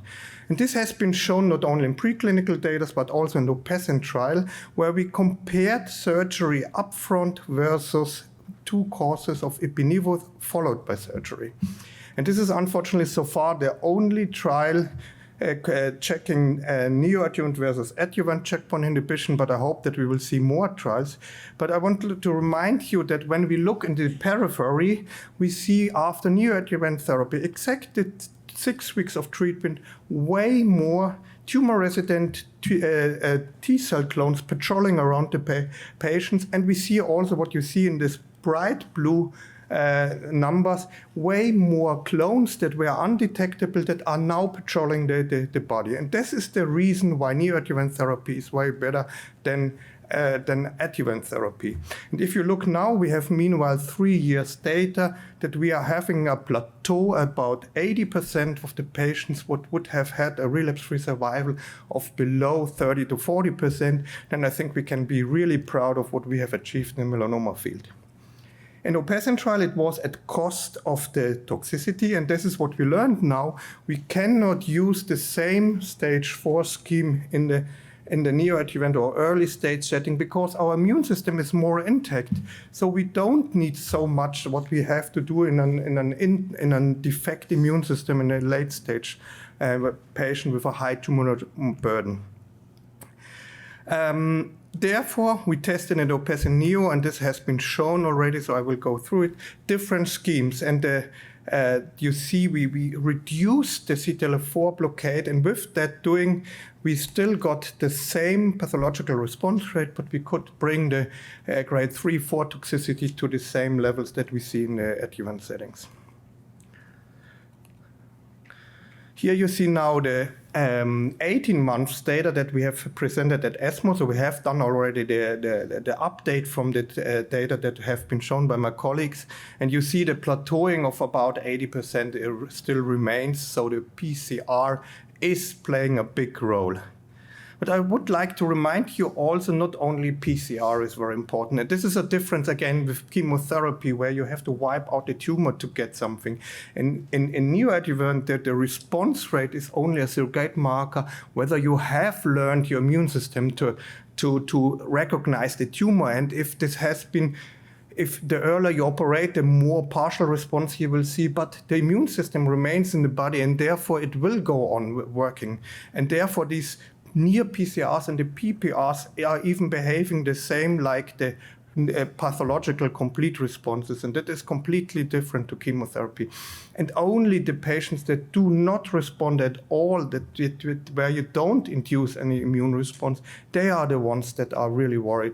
And this has been shown not only in preclinical data, but also in the PESCENT trial, where we compared surgery upfront versus 2 courses of ipi/nivo followed by surgery. And this is unfortunately so far the only trial checking neoadjuvant versus adjuvant checkpoint inhibition, but I hope that we will see more trials. But I want to remind you that when we look in the periphery, we see after neoadjuvant therapy, exactly 6 weeks of treatment, way more tumor-resident T-cell clones patrolling around the patients. And we see also what you see in this bright blue numbers, way more clones that were undetectable that are now patrolling the body. And this is the reason why neoadjuvant therapy is way better than adjuvant therapy. And if you look now, we have meanwhile 3 years data that we are having a plateau. About 80% of the patients would have had a relapse-free survival of below 30 to 40%. Then I think we can be really proud of what we have achieved in the melanoma field. In the PESCENT trial, it was at cost of the toxicity, and this is what we learned now. We cannot use the same stage 4 scheme in the neoadjuvant or early stage setting because our immune system is more intact. So we don't need so much what we have to do in a defect immune system in a late stage patient with a high tumor burden. Therefore, we tested in PESCENT Neo, and this has been shown already, so I will go through it, different schemes. And you see we reduced the CTLA-4 blockade, and with that doing, we still got the same pathological response rate, but we could bring the grade 3-4 toxicity to the same levels that we see in the adjuvant settings. Here you see now the 18 months data that we have presented at ESMO. So we have done already the update from the data that have been shown by my colleagues. And you see the plateauing of about 80% still remains. So the PCR is playing a big role. But I would like to remind you also, not only PCR is very important. And this is a difference, again, with chemotherapy, where you have to wipe out the tumor to get something. In neoadjuvant, the response rate is only a surrogate marker, whether you have learned your immune system to recognize the tumor. And if the earlier you operate, the more partial response you will see, but the immune system remains in the body, and therefore it will go on working. And therefore these near PCRs and the PPRs are even behaving the same like the pathological complete responses, and that is completely different to chemotherapy. And only the patients that do not respond at all, where you don't induce any immune response, they are the ones that are really worry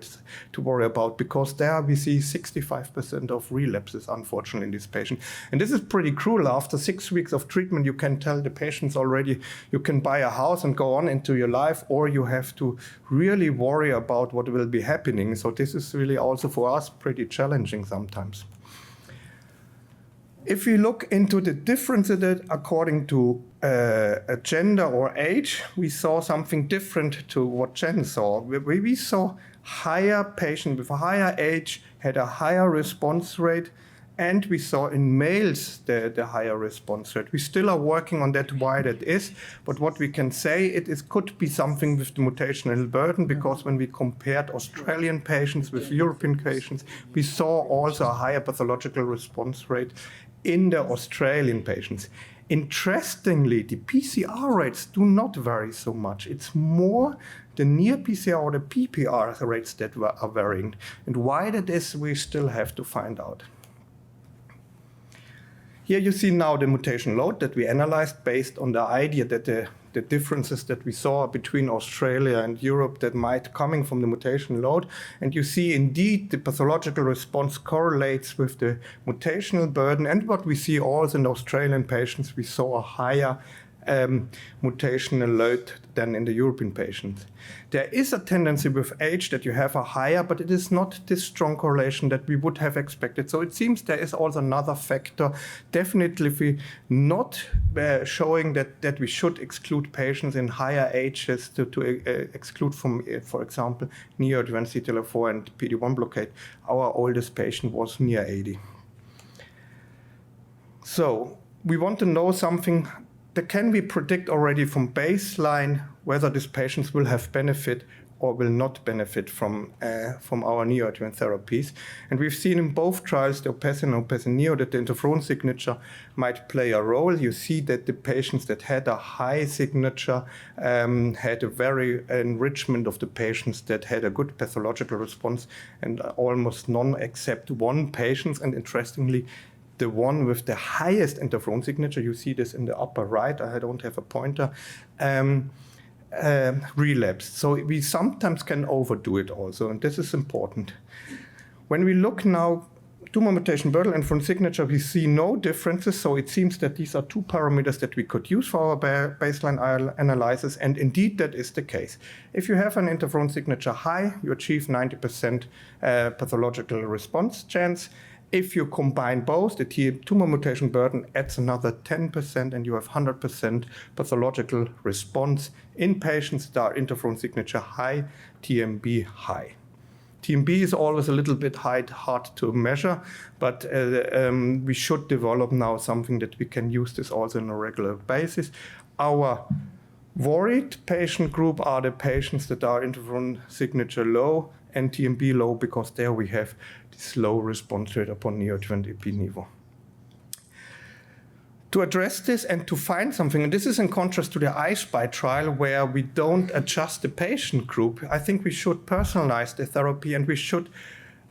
about, because there we see 65% of relapses, unfortunately, in this patient. And this is pretty cruel. After 6 weeks of treatment, you can tell the patients already you can buy a house and go on into your life, or you have to really worry about what will be happening. So this is really also for us pretty challenging sometimes. If we look into the differences according to gender or age, we saw something different to what Jen saw. We saw higher patients with a higher age had a higher response rate, and we saw in males the higher response rate. We still are working on that, why that is, but what we can say, it could be something with the mutational burden, because when we compared Australian patients with European patients, we saw also a higher pathological response rate in the Australian patients. Interestingly, the PCR rates do not vary so much. It's more the near PCR or the PPR rates that are varying. And why that is, we still have to find out. Here you see now the mutation load that we analyzed based on the idea that the differences that we saw between Australia and Europe that might coming from the mutation load. And you see indeed the pathological response correlates with the mutational burden. And what we see also in Australian patients, we saw a higher mutational load than in the European patients. There is a tendency with age that you have a higher, but it is not this strong correlation that we would have expected. So it seems there is also another factor, definitely not showing that we should exclude patients in higher ages to exclude from, for example, neoadjuvant CTLA-4 and PD-1 blockade. Our oldest patient was near 80. So we want to know something. Can we predict already from baseline whether these patients will have benefit or will not benefit from our neoadjuvant therapies? And we've seen in both trials, the OPACIN and OPACIN-Neo, that the interferon signature might play a role. You see that the patients that had a high signature had a very enrichment of the patients that had a good pathological response, and almost none except one patient. And interestingly, the one with the highest interferon signature, you see this in the upper right, I don't have a pointer, relapsed. So we sometimes can overdo it also, and this is important. When we look now, tumor mutation burden and interferon signature, we see no differences, so it seems that these are two parameters that we could use for our baseline analysis, and indeed that is the case. If you have an interferon signature high, you achieve 90% pathological response chance. If you combine both, the tumor mutation burden adds another 10%, and you have 100% pathological response in patients that are interferon signature high, TMB high. TMB is always a little bit hard to measure, but we should develop now something that we can use this also on a regular basis. Our worried patient group are the patients that are interferon signature low and TMB low, because there we have this low response rate upon neoadjuvant ipi/nivo. To address this and to find something, and this is in contrast to the I-SPY trial where we don't adjust the patient group, I think we should personalize the therapy, and we should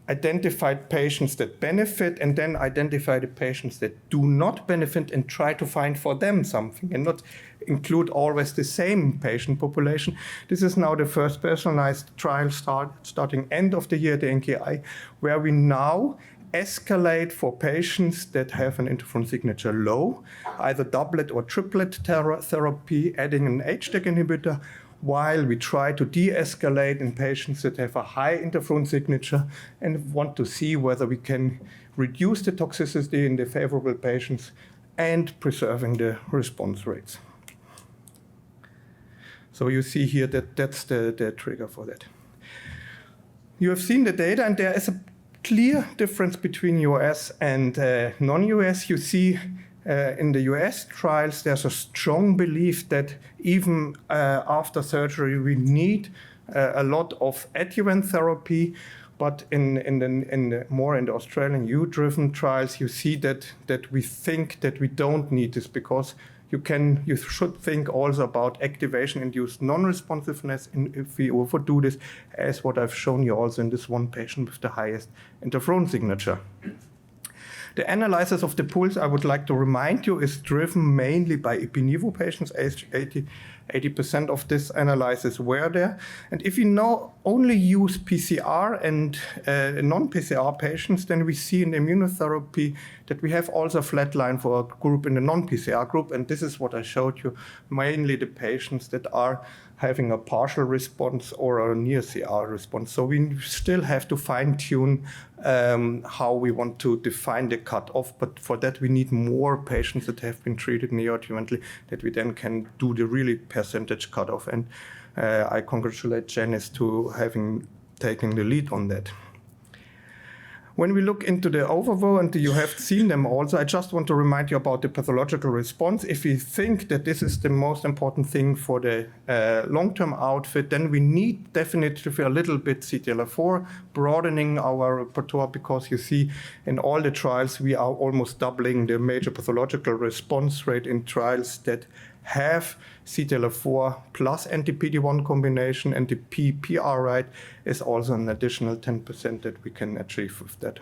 identify patients that benefit and then identify the patients that do not benefit and try to find for them something and not include always the same patient population. This is now the first personalized trial starting end of the year, the NKI, where we now escalate for patients that have an interferon signature low, either doublet or triplet therapy, adding an HDAC inhibitor, while we try to de-escalate in patients that have a high interferon signature and want to see whether we can reduce the toxicity in the favorable patients and preserving the response rates. So you see here that that's the trigger for that. You have seen the data, and there is a clear difference between US and non-US. You see in the US trials, there's a strong belief that even after surgery, we need a lot of adjuvant therapy. But in the Australian EU-driven trials, you see that we think that we don't need this, because you should think also about activation-induced non-responsiveness, and if we overdo this, as what I've shown you also in this one patient with the highest interferon signature. The analysis of the pools, I would like to remind you, is driven mainly by ipi/nivo patients. 80% of this analysis were there. And if you now only use PCR and non-PCR patients, then we see in immunotherapy that we have also a flat line for a group in the non-PCR group. And this is what I showed you, mainly the patients that are having a partial response or a near CR response. So we still have to fine-tune how we want to define the cutoff, but for that we need more patients that have been treated neoadjuvantly, that we then can do the really percentage cutoff. And I congratulate Janice to having taken the lead on that. When we look into the overview, and you have seen them also, I just want to remind you about the pathological response. If we think that this is the most important thing for the long-term outfit, then we need definitely a little bit CTLA-4, broadening our repertoire, because you see in all the trials, we are almost doubling the major pathological response rate in trials that have CTLA-4 plus anti-PD-1 combination, and the PR rate is also an additional 10% that we can achieve with that.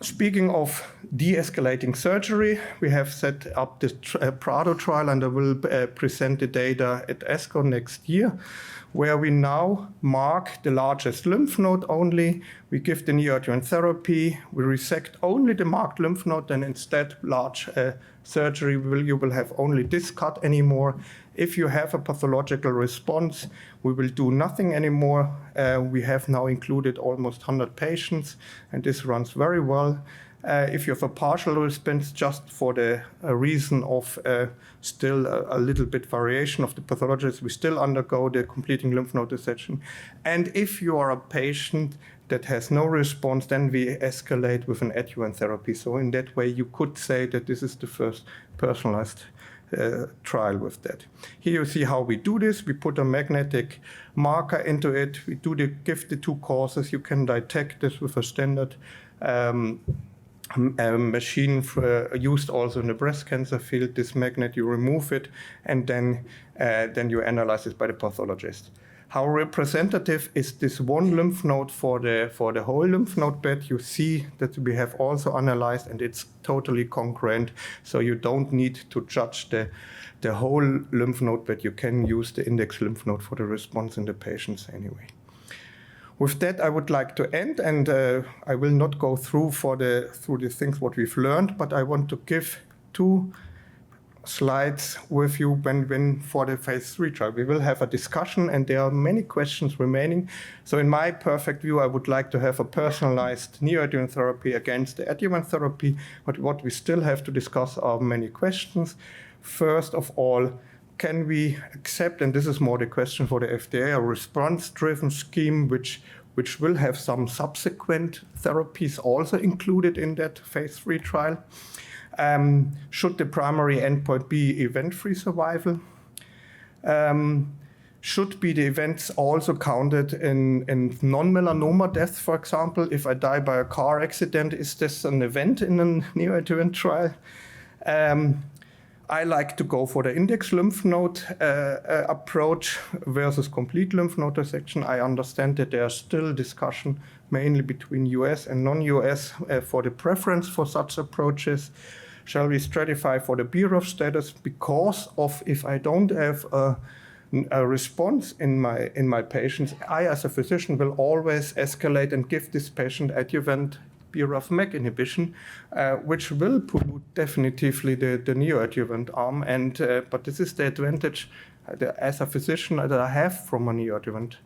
Speaking of de-escalating surgery, we have set up this Prado trial, and I will present the data at ASCO next year, where we now mark the largest lymph node only. We give the neoadjuvant therapy. We resect only the marked lymph node, and instead large surgery, you will have only this cut anymore. If you have a pathological response, we will do nothing anymore. We have now included almost 100 patients, and this runs very well. If you have a partial response, just for the reason of still a little bit variation of the pathologies, we still undergo the completing lymph node dissection. And if you are a patient that has no response, then we escalate with an adjuvant therapy. So in that way, you could say that this is the first personalized trial with that. Here you see how we do this. We put a magnetic marker into it. We give the two courses. You can detect this with a standard machine used also in the breast cancer field. This magnet, you remove it, and then you analyze it by the pathologist. How representative is this one lymph node for the whole lymph node bed? You see that we have also analyzed, and it's totally congruent. So you don't need to judge the whole lymph node bed. You can use the index lymph node for the response in the patients anyway. With that, I would like to end, and I will not go through the things what we've learned, but I want to give 2 slides with you when for the phase 3 trial. We will have a discussion, and there are many questions remaining. So in my perfect view, I would like to have a personalized neoadjuvant therapy against the adjuvant therapy, but what we still have to discuss are many questions. First of all, can we accept, and this is more the question for the FDA, a response-driven scheme which will have some subsequent therapies also included in that phase 3 trial? Should the primary endpoint be event-free survival? Should be the events also counted in non-melanoma death, for example? If I die by a car accident, is this an event in a neoadjuvant trial? I like to go for the index lymph node approach versus complete lymph node dissection. I understand that there are still discussion mainly between US and non-US for the preference for such approaches. Shall we stratify for the BRAF status? Because of if I don't have a response in my patients, I as a physician will always escalate and give this patient adjuvant BRAF/MEK inhibition, which will pollute definitively the neoadjuvant arm. But this is the advantage as a physician that I have from a neoadjuvant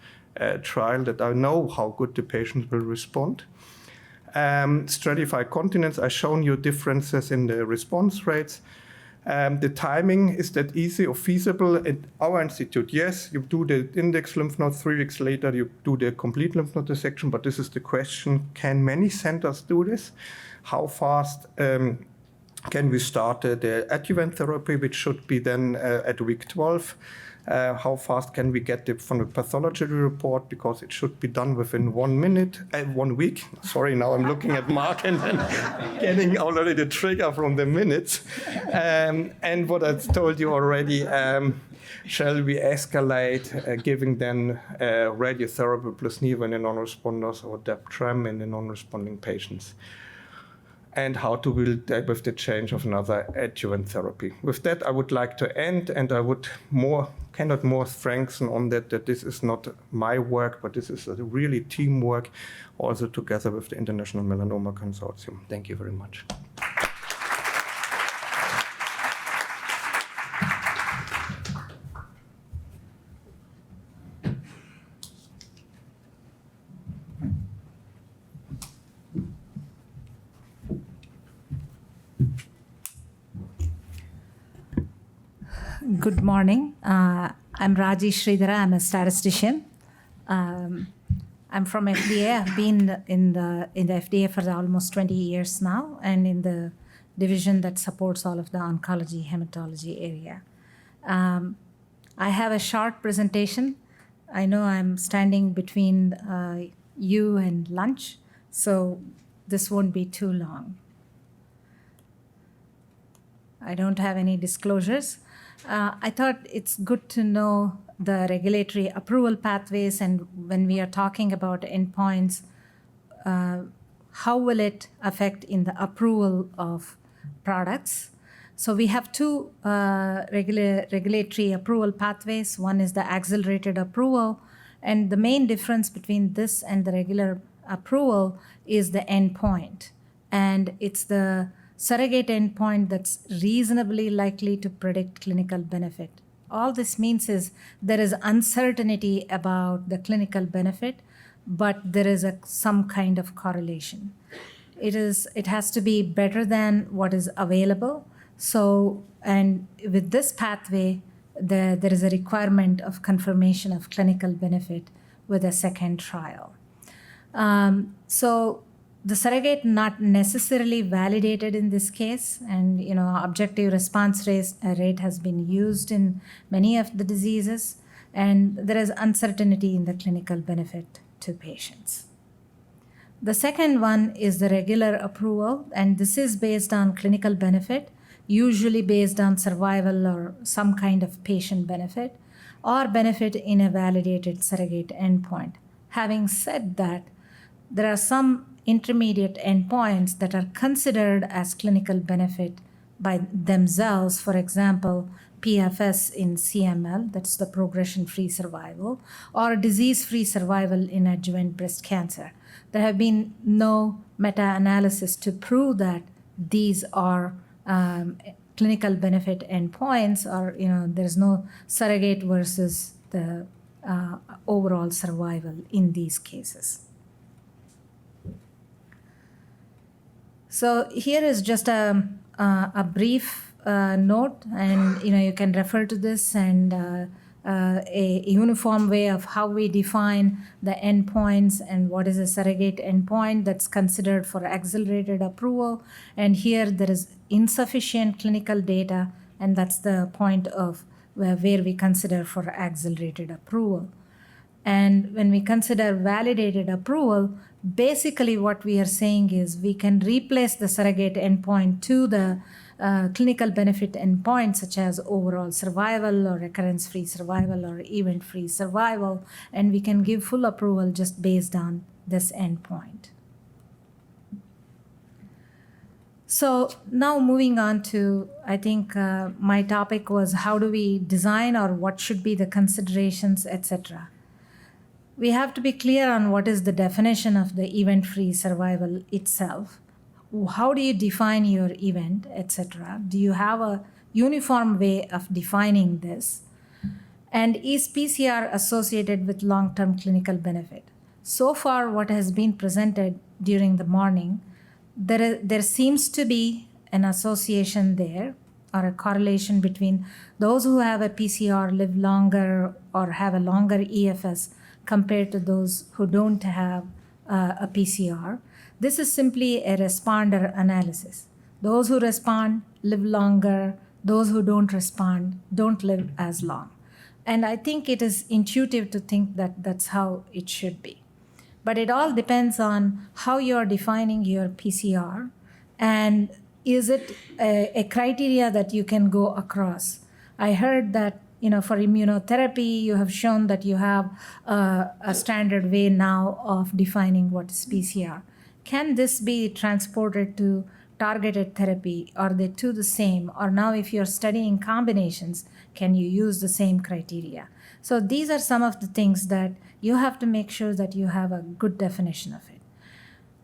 trial, that I know how good the patient will respond. Stratified continence, I've shown you differences in the response rates. The timing, is that easy or feasible? At our institute, yes, you do the index lymph node, 3 weeks later you do the complete lymph node dissection, but this is the question, can many centers do this? How fast can we start the adjuvant therapy, which should be then at week 12? How fast can we get it from the pathology report, because it should be done within 1 week. Sorry, now I'm looking at Mark and getting already the trigger from the minutes. And what I told you already, shall we escalate giving then radiotherapy plus nivo in the non-responders or dab-tram in the non-responding patients? And how to deal with the change of another adjuvant therapy. With that, I would like to end, and I would cannot more strengthen on that this is not my work, but this is a really teamwork, also together with the International Melanoma Consortium. Thank you very much. Good morning. I'm Raji Sridhara. I'm a statistician. I'm from FDA. I've been in the FDA for almost 20 years now, and in the division that supports all of the oncology, hematology area. I have a short presentation. I know I'm standing between you and lunch, so this won't be too long. I don't have any disclosures. I thought it's good to know the regulatory approval pathways, and when we are talking about endpoints, how will it affect in the approval of products. So we have two regulatory approval pathways. One is the accelerated approval, and the main difference between this and the regular approval is the endpoint. And it's the surrogate endpoint that's reasonably likely to predict clinical benefit. All this means is there is uncertainty about the clinical benefit, but there is some kind of correlation. It has to be better than what is available. So, and with this pathway, there is a requirement of confirmation of clinical benefit with a second trial. So the surrogate not necessarily validated in this case, and objective response rate has been used in many of the diseases, and there is uncertainty in the clinical benefit to patients. The second one is the regular approval, and this is based on clinical benefit, usually based on survival or some kind of patient benefit, or benefit in a validated surrogate endpoint. Having said that, there are some intermediate endpoints that are considered as clinical benefit by themselves. For example, PFS in CML, that's the progression-free survival, or disease-free survival in adjuvant breast cancer. There have been no meta-analysis to prove that these are clinical benefit endpoints, or there's no surrogate versus the overall survival in these cases. So here is just a brief note, and you can refer to this, and a uniform way of how we define the endpoints and what is a surrogate endpoint that's considered for accelerated approval. And here there is insufficient clinical data, and that's the point of where we consider for accelerated approval. And when we consider validated approval, basically what we are saying is we can replace the surrogate endpoint to the clinical benefit endpoints, such as overall survival or recurrence-free survival or event-free survival, and we can give full approval just based on this endpoint. So now moving on to, I think my topic was how do we design, or what should be the considerations, etc. We have to be clear on what is the definition of the event-free survival itself. How do you define your event, etc.? Do you have a uniform way of defining this? And is PCR associated with long-term clinical benefit? So far, what has been presented during the morning, there seems to be an association there, or a correlation between those who have a PCR live longer or have a longer EFS compared to those who don't have a PCR. This is simply a responder analysis. Those who respond live longer. Those who don't respond don't live as long. And I think it is intuitive to think that that's how it should be. But it all depends on how you're defining your PCR, and is it a criteria that you can go across. I heard that for immunotherapy, you have shown that you have a standard way now of defining what is PCR. Can this be transported to targeted therapy? Are they two the same? Or now if you're studying combinations, can you use the same criteria? So these are some of the things that you have to make sure that you have a good definition of it.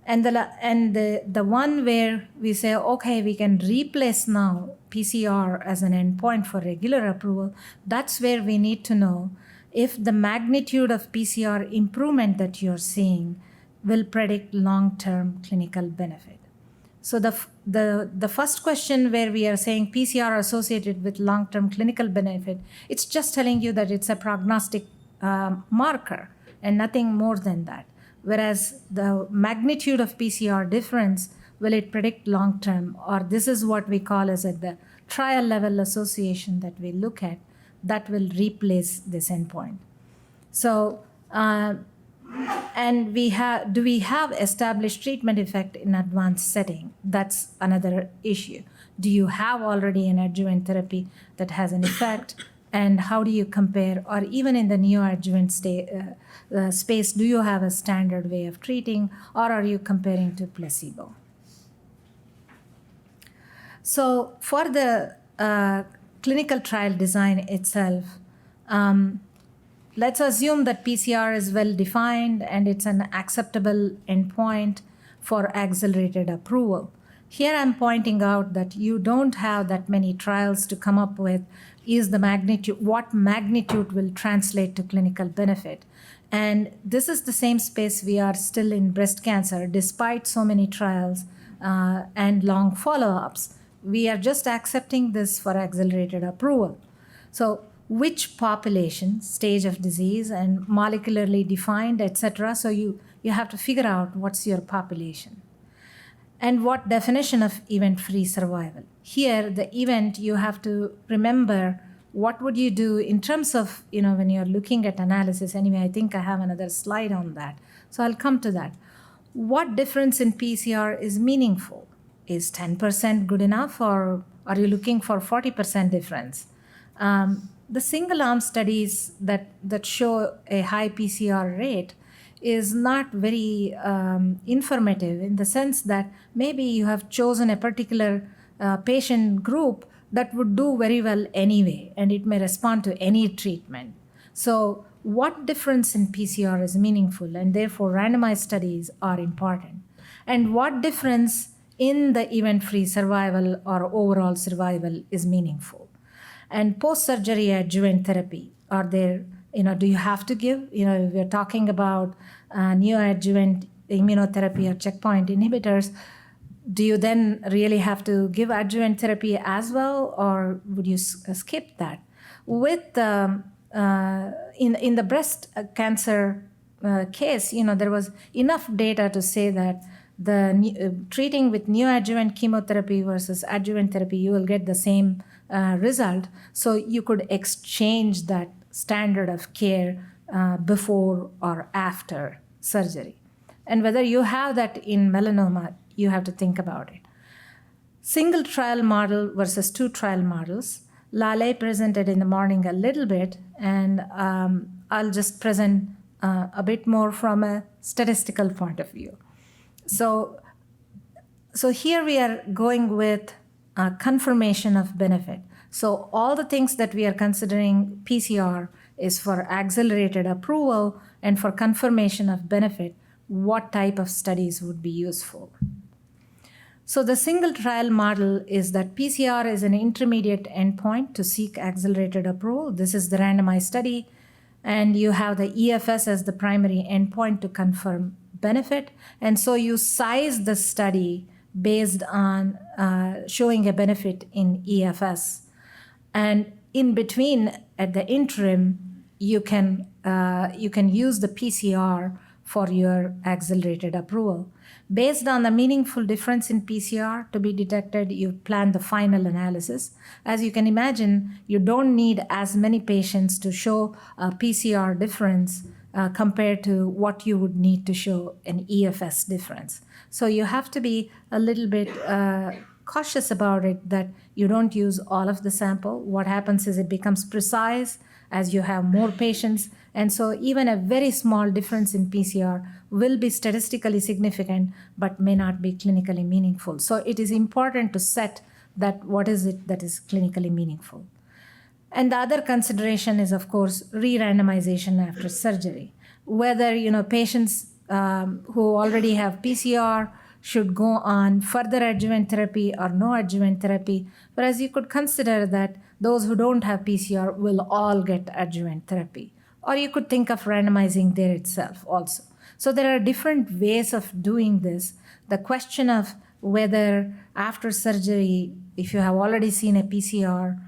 And the one where we say, okay, we can replace now PCR as an endpoint for regular approval, that's where we need to know if the magnitude of PCR improvement that you're seeing will predict long-term clinical benefit. So the first question where we are saying PCR associated with long-term clinical benefit, it's just telling you that it's a prognostic marker and nothing more than that. Whereas the magnitude of PCR difference, will it predict long-term? Or this is what we call as at the trial level association that we look at, that will replace this endpoint. So, and do we have established treatment effect in advanced setting? That's another issue. Do you have already an adjuvant therapy that has an effect? and how do you compare, or even in the neoadjuvant space, do you have a standard way of treating, or are you comparing to placebo? So for the clinical trial design itself, let's assume that PCR is well defined and it's an acceptable endpoint for accelerated approval. Here I'm pointing out that you don't have that many trials to come up with is the magnitude, what magnitude will translate to clinical benefit. And this is the same space we are still in breast cancer, despite so many trials and long follow-ups. We are just accepting this for accelerated approval. So which population, stage of disease, and molecularly defined, etc. So you have to figure out what's your population. And what definition of event-free survival. Here, the event, you have to remember what would you do in terms of, when you're looking at analysis. Anyway, I think I have another slide on that. So I'll come to that. What difference in PCR is meaningful? Is 10% good enough, or are you looking for 40% difference? The single-arm studies that show a high PCR rate is not very informative, in the sense that maybe you have chosen a particular patient group that would do very well anyway, and it may respond to any treatment. So what difference in PCR is meaningful, and therefore randomized studies are important? And what difference in the event-free survival or overall survival is meaningful? And post-surgery adjuvant therapy, are there, do you have to give? We're talking about neoadjuvant immunotherapy or checkpoint inhibitors. Do you then really have to give adjuvant therapy as well, or would you skip that? With in the breast cancer case, there was enough data to say that treating with neoadjuvant chemotherapy versus adjuvant therapy, you will get the same result. So you could exchange that standard of care before or after surgery. And whether you have that in melanoma, you have to think about it. Single trial model versus two trial models. Lale presented in the morning a little bit, and I'll just present a bit more from a statistical point of view. So here we are going with confirmation of benefit. So all the things that we are considering PCR is for accelerated approval, and for confirmation of benefit, what type of studies would be useful? So the single trial model is that PCR is an intermediate endpoint to seek accelerated approval. This is the randomized study, and you have the EFS as the primary endpoint to confirm benefit. And so you size the study based on showing a benefit in EFS. And in between, at the interim, you can use the PCR for your accelerated approval. Based on the meaningful difference in PCR to be detected, you plan the final analysis. As you can imagine, you don't need as many patients to show a PCR difference compared to what you would need to show an EFS difference. So you have to be a little bit cautious about it, that you don't use all of the sample. What happens is it becomes precise as you have more patients. And so even a very small difference in PCR will be statistically significant, but may not be clinically meaningful. So it is important to set that what is it that is clinically meaningful. And the other consideration is, of course, re-randomization after surgery. Whether patients who already have PCR should go on further adjuvant therapy or no adjuvant therapy, whereas you could consider that those who don't have PCR will all get adjuvant therapy. Or you could think of randomizing there itself also. So there are different ways of doing this. The question of whether after surgery, if you have already seen a PCR,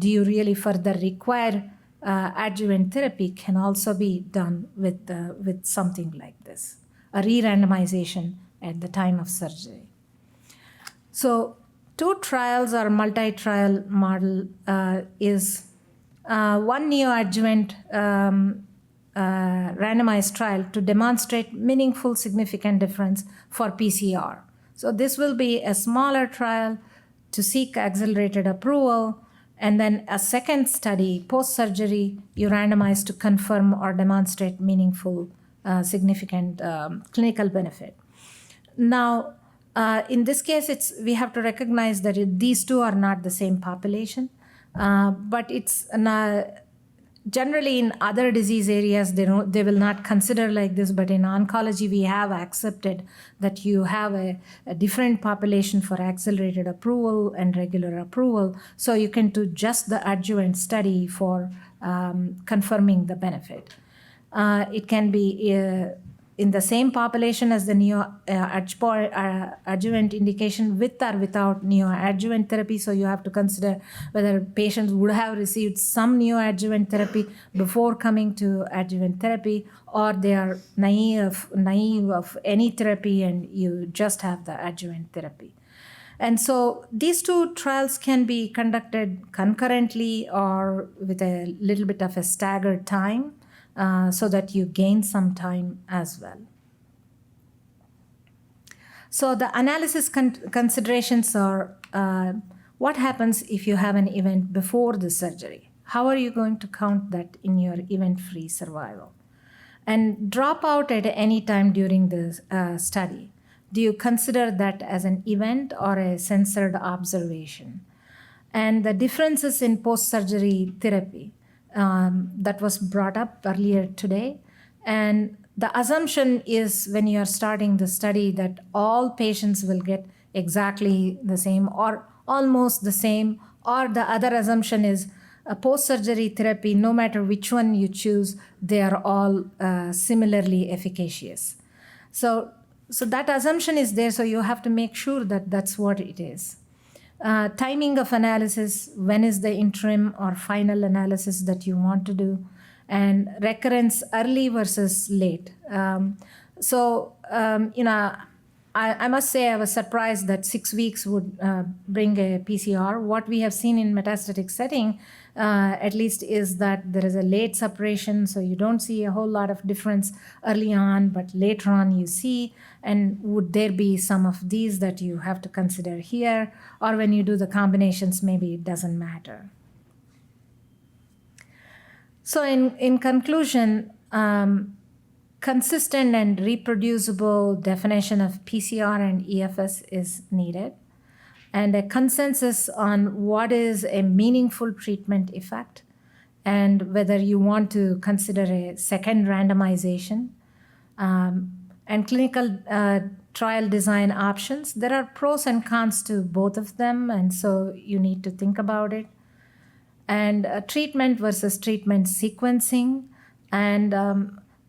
do you really further require adjuvant therapy can also be done with something like this, a re-randomization at the time of surgery. So two trials or multi-trial model is one neoadjuvant randomized trial to demonstrate meaningful significant difference for PCR. So this will be a smaller trial to seek accelerated approval, And then a second study, post-surgery, you randomize to confirm or demonstrate meaningful, significant clinical benefit. Now, in this case, we have to recognize that these two are not the same population, but it's generally in other disease areas they will not consider like this, but in oncology we have accepted that you have a different population for accelerated approval and regular approval, so you can do just the adjuvant study for confirming the benefit. It can be in the same population as the neoadjuvant indication with or without neoadjuvant therapy. So you have to consider whether patients would have received some neoadjuvant therapy before coming to adjuvant therapy, or they are naive of any therapy and you just have the adjuvant therapy. And so these two trials can be conducted concurrently or with a little bit of a staggered time, so that you gain some time as well. So the analysis considerations are what happens if you have an event before the surgery? How are you going to count that in your event-free survival? And dropout at any time during the study. Do you consider that as an event or a censored observation? And the differences in post-surgery therapy. That was brought up earlier today. And the assumption is when you are starting the study that all patients will get exactly the same or almost the same, or the other assumption is a post-surgery therapy, no matter which one you choose, they are all similarly efficacious. So that assumption is there, so you have to make sure that that's what it is. Timing of analysis, when is the interim or final analysis that you want to do, and recurrence early versus late. I must say I was surprised that 6 weeks would bring a PCR. What we have seen in metastatic setting, at least, is that there is a late separation, so you don't see a whole lot of difference early on, but later on you see. And would there be some of these that you have to consider here? Or when you do the combinations, maybe it doesn't matter. So in conclusion, consistent and reproducible definition of PCR and EFS is needed, and a consensus on what is a meaningful treatment effect and whether you want to consider a second randomization, and clinical trial design options. There are pros and cons to both of them, and so you need to think about it. And treatment versus treatment sequencing, and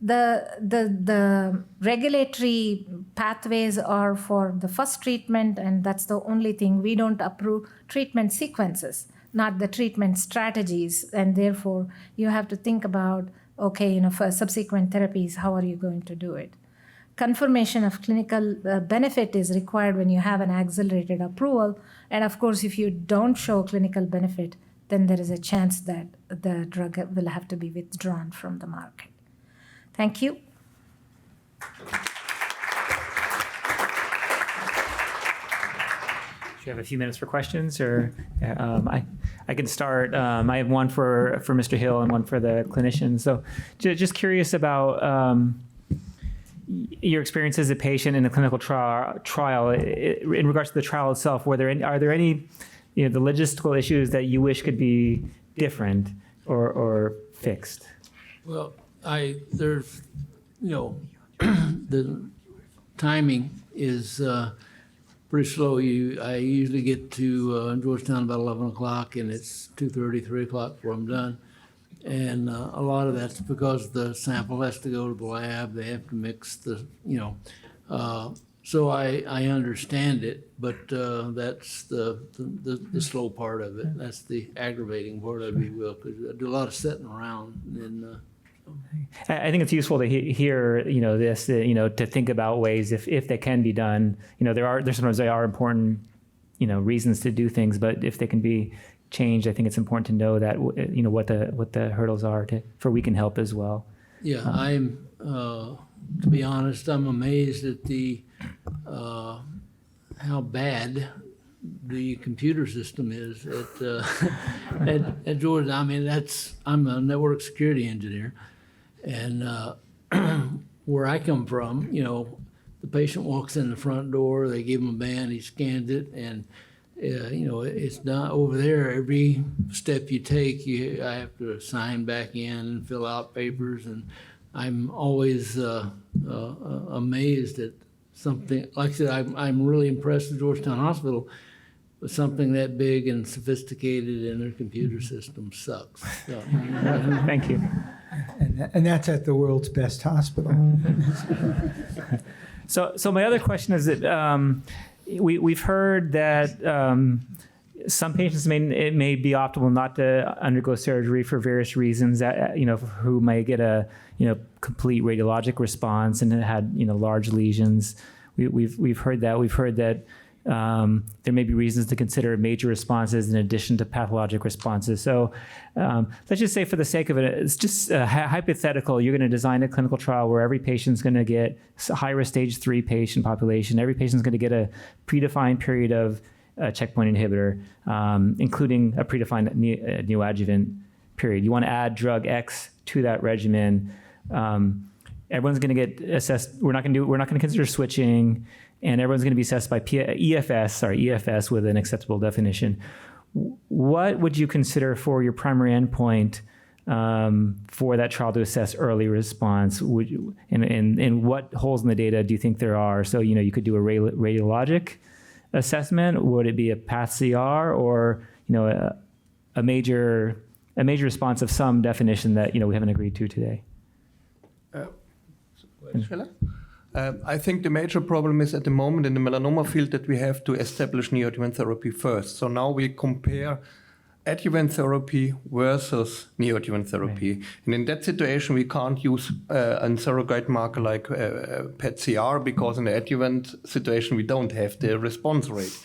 the regulatory pathways are for the first treatment, and that's the only thing. We don't approve treatment sequences, not the treatment strategies, and therefore you have to think about, okay, for subsequent therapies, how are you going to do it? Confirmation of clinical benefit is required when you have an accelerated approval, and of course, if you don't show clinical benefit, then there is a chance that the drug will have to be withdrawn from the market. Thank you. Do you have a few minutes for questions, or I can start. I have one for Mr. Hill and one for the clinicians. So just curious about your experience as a patient in a clinical trial. In regards to the trial itself, are there any the logistical issues that you wish could be different or fixed? Well, there's the timing is pretty slow. I usually get to Georgetown about 11 o'clock, and it's 2:30, 3 o'clock before I'm done. And a lot of that's because the sample has to go to the lab. They have to mix so I understand it, but that's the slow part of it. That's the aggravating part, if you will, because I do a lot of sitting around. And I think it's useful to hear this, to think about ways if they can be done. There sometimes important reasons to do things, but if they can be changed, I think it's important to know that what the hurdles are for we can help as well. Yeah, I'm to be honest, I'm amazed at how bad the computer system is at Georgia. I mean, I'm a network security engineer, and where I come from, the patient walks in the front door, they give him a band, he scans it, and it's not over there. Every step you take, I have to sign back in and fill out papers, and I'm always amazed at something. Like I said, I'm really impressed with Georgetown Hospital, but something that big and sophisticated in their computer system sucks. So, Thank you. And that's at the world's best hospital. So my other question is that we've heard that some patients it may be optimal not to undergo surgery for various reasons. Who may get a complete radiologic response and it had large lesions. We've heard that. We've heard that there may be reasons to consider major responses in addition to pathologic responses. So let's just say, for the sake of it, it's just hypothetical. You're going to design a clinical trial where every patient's going to get a high-risk stage 3 patient population. Every patient's going to get a predefined period of checkpoint inhibitor, including a predefined neoadjuvant period. You want to add drug X to that regimen. Everyone's going to get assessed. We're not going to consider switching. And everyone's going to be assessed by EFS with an acceptable definition. What would you consider for your primary endpoint for that trial to assess early response? And what holes in the data do you think there are? So, you could do a radiologic assessment. Would it be a path CR or, a major response of some definition that, we haven't agreed to today? I think the major problem is at the moment in the melanoma field that we have to establish neoadjuvant therapy first. So now we compare adjuvant therapy versus neoadjuvant therapy. Right. And in that situation, we can't use a surrogate marker like PET-CR because in the adjuvant situation, we don't have the response rate.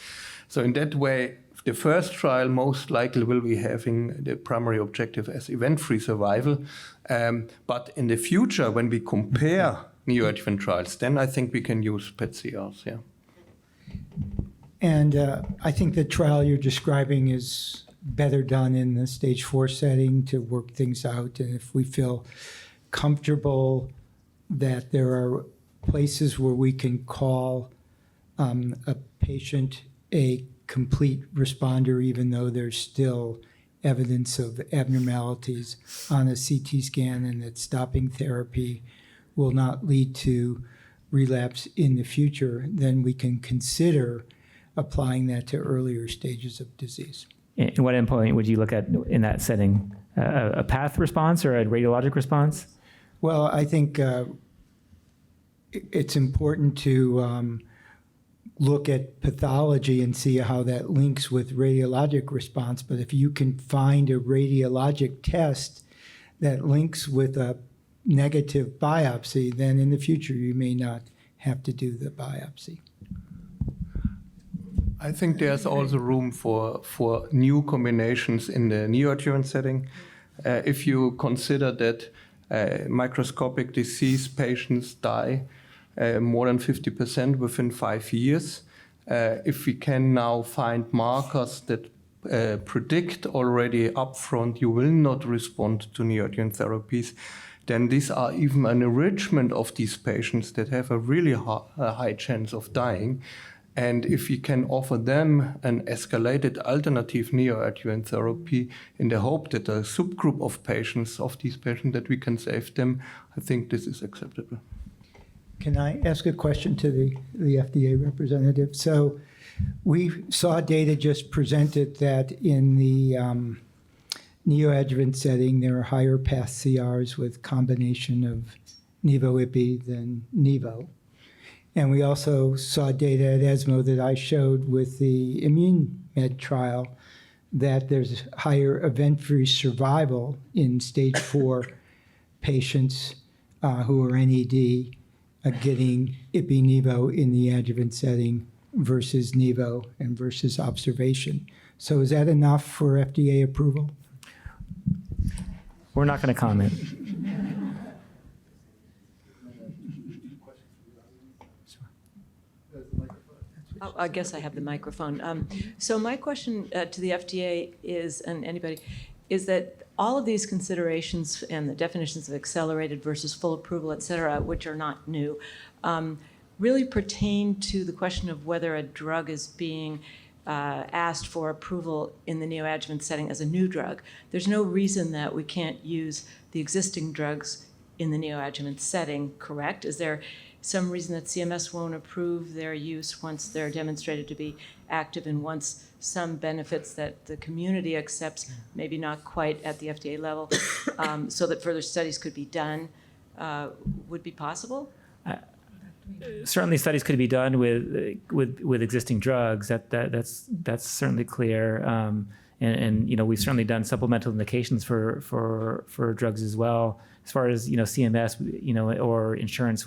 So in that way, the first trial most likely will be having the primary objective as event-free survival. But in the future, when we compare neoadjuvant trials, then I think we can use PET-CRs, yeah. And I think the trial you're describing is better done in the stage 4 setting to work things out. And if we feel comfortable that there are places where we can call a patient a complete responder, even though there's still evidence of abnormalities on a CT scan, and that stopping therapy will not lead to relapse in the future, then we can consider applying that to earlier stages of disease. And what endpoint would you look at in that setting? A path response or a radiologic response? Well, I think it's important to look at pathology and see how that links with radiologic response. But if you can find a radiologic test that links with a negative biopsy, then in the future you may not have to do the biopsy. I think there's also room for new combinations in the neoadjuvant setting. If you consider that microscopic disease patients die more than 50% within 5 years, if we can now find markers that predict already upfront you will not respond to neoadjuvant therapies, then these are even an enrichment of these patients that have a really high chance of dying. And if we can offer them an escalated alternative neoadjuvant therapy in the hope that a subgroup of these patients, that we can save them, I think this is acceptable. Can I ask a question to the FDA representative? So we saw data just presented that in the neoadjuvant setting, there are higher path CRs with combination of Nivo-Ipi than Nivo. And we also saw data at ESMO that I showed with the ImmuneMed trial that there's higher event-free survival in stage 4 patients who are NED getting Ipi-Nivo in the adjuvant setting versus Nivo and versus observation. So is that enough for FDA approval? We're not going to comment. Oh, I guess I have the microphone. So my question to the FDA is, and anybody, is that all of these considerations and the definitions of accelerated versus full approval, et cetera, which are not new, really pertain to the question of whether a drug is being asked for approval in the neoadjuvant setting as a new drug. There's no reason that we can't use the existing drugs in the neoadjuvant setting, correct? Is there some reason that CMS won't approve their use once they're demonstrated to be active and once some benefits that the community accepts, maybe not quite at the FDA level, so that further studies could be done, would be possible? Certainly, studies could be done with existing drugs. That's certainly clear. And we've certainly done supplemental indications for drugs as well. As far as CMS, or insurance,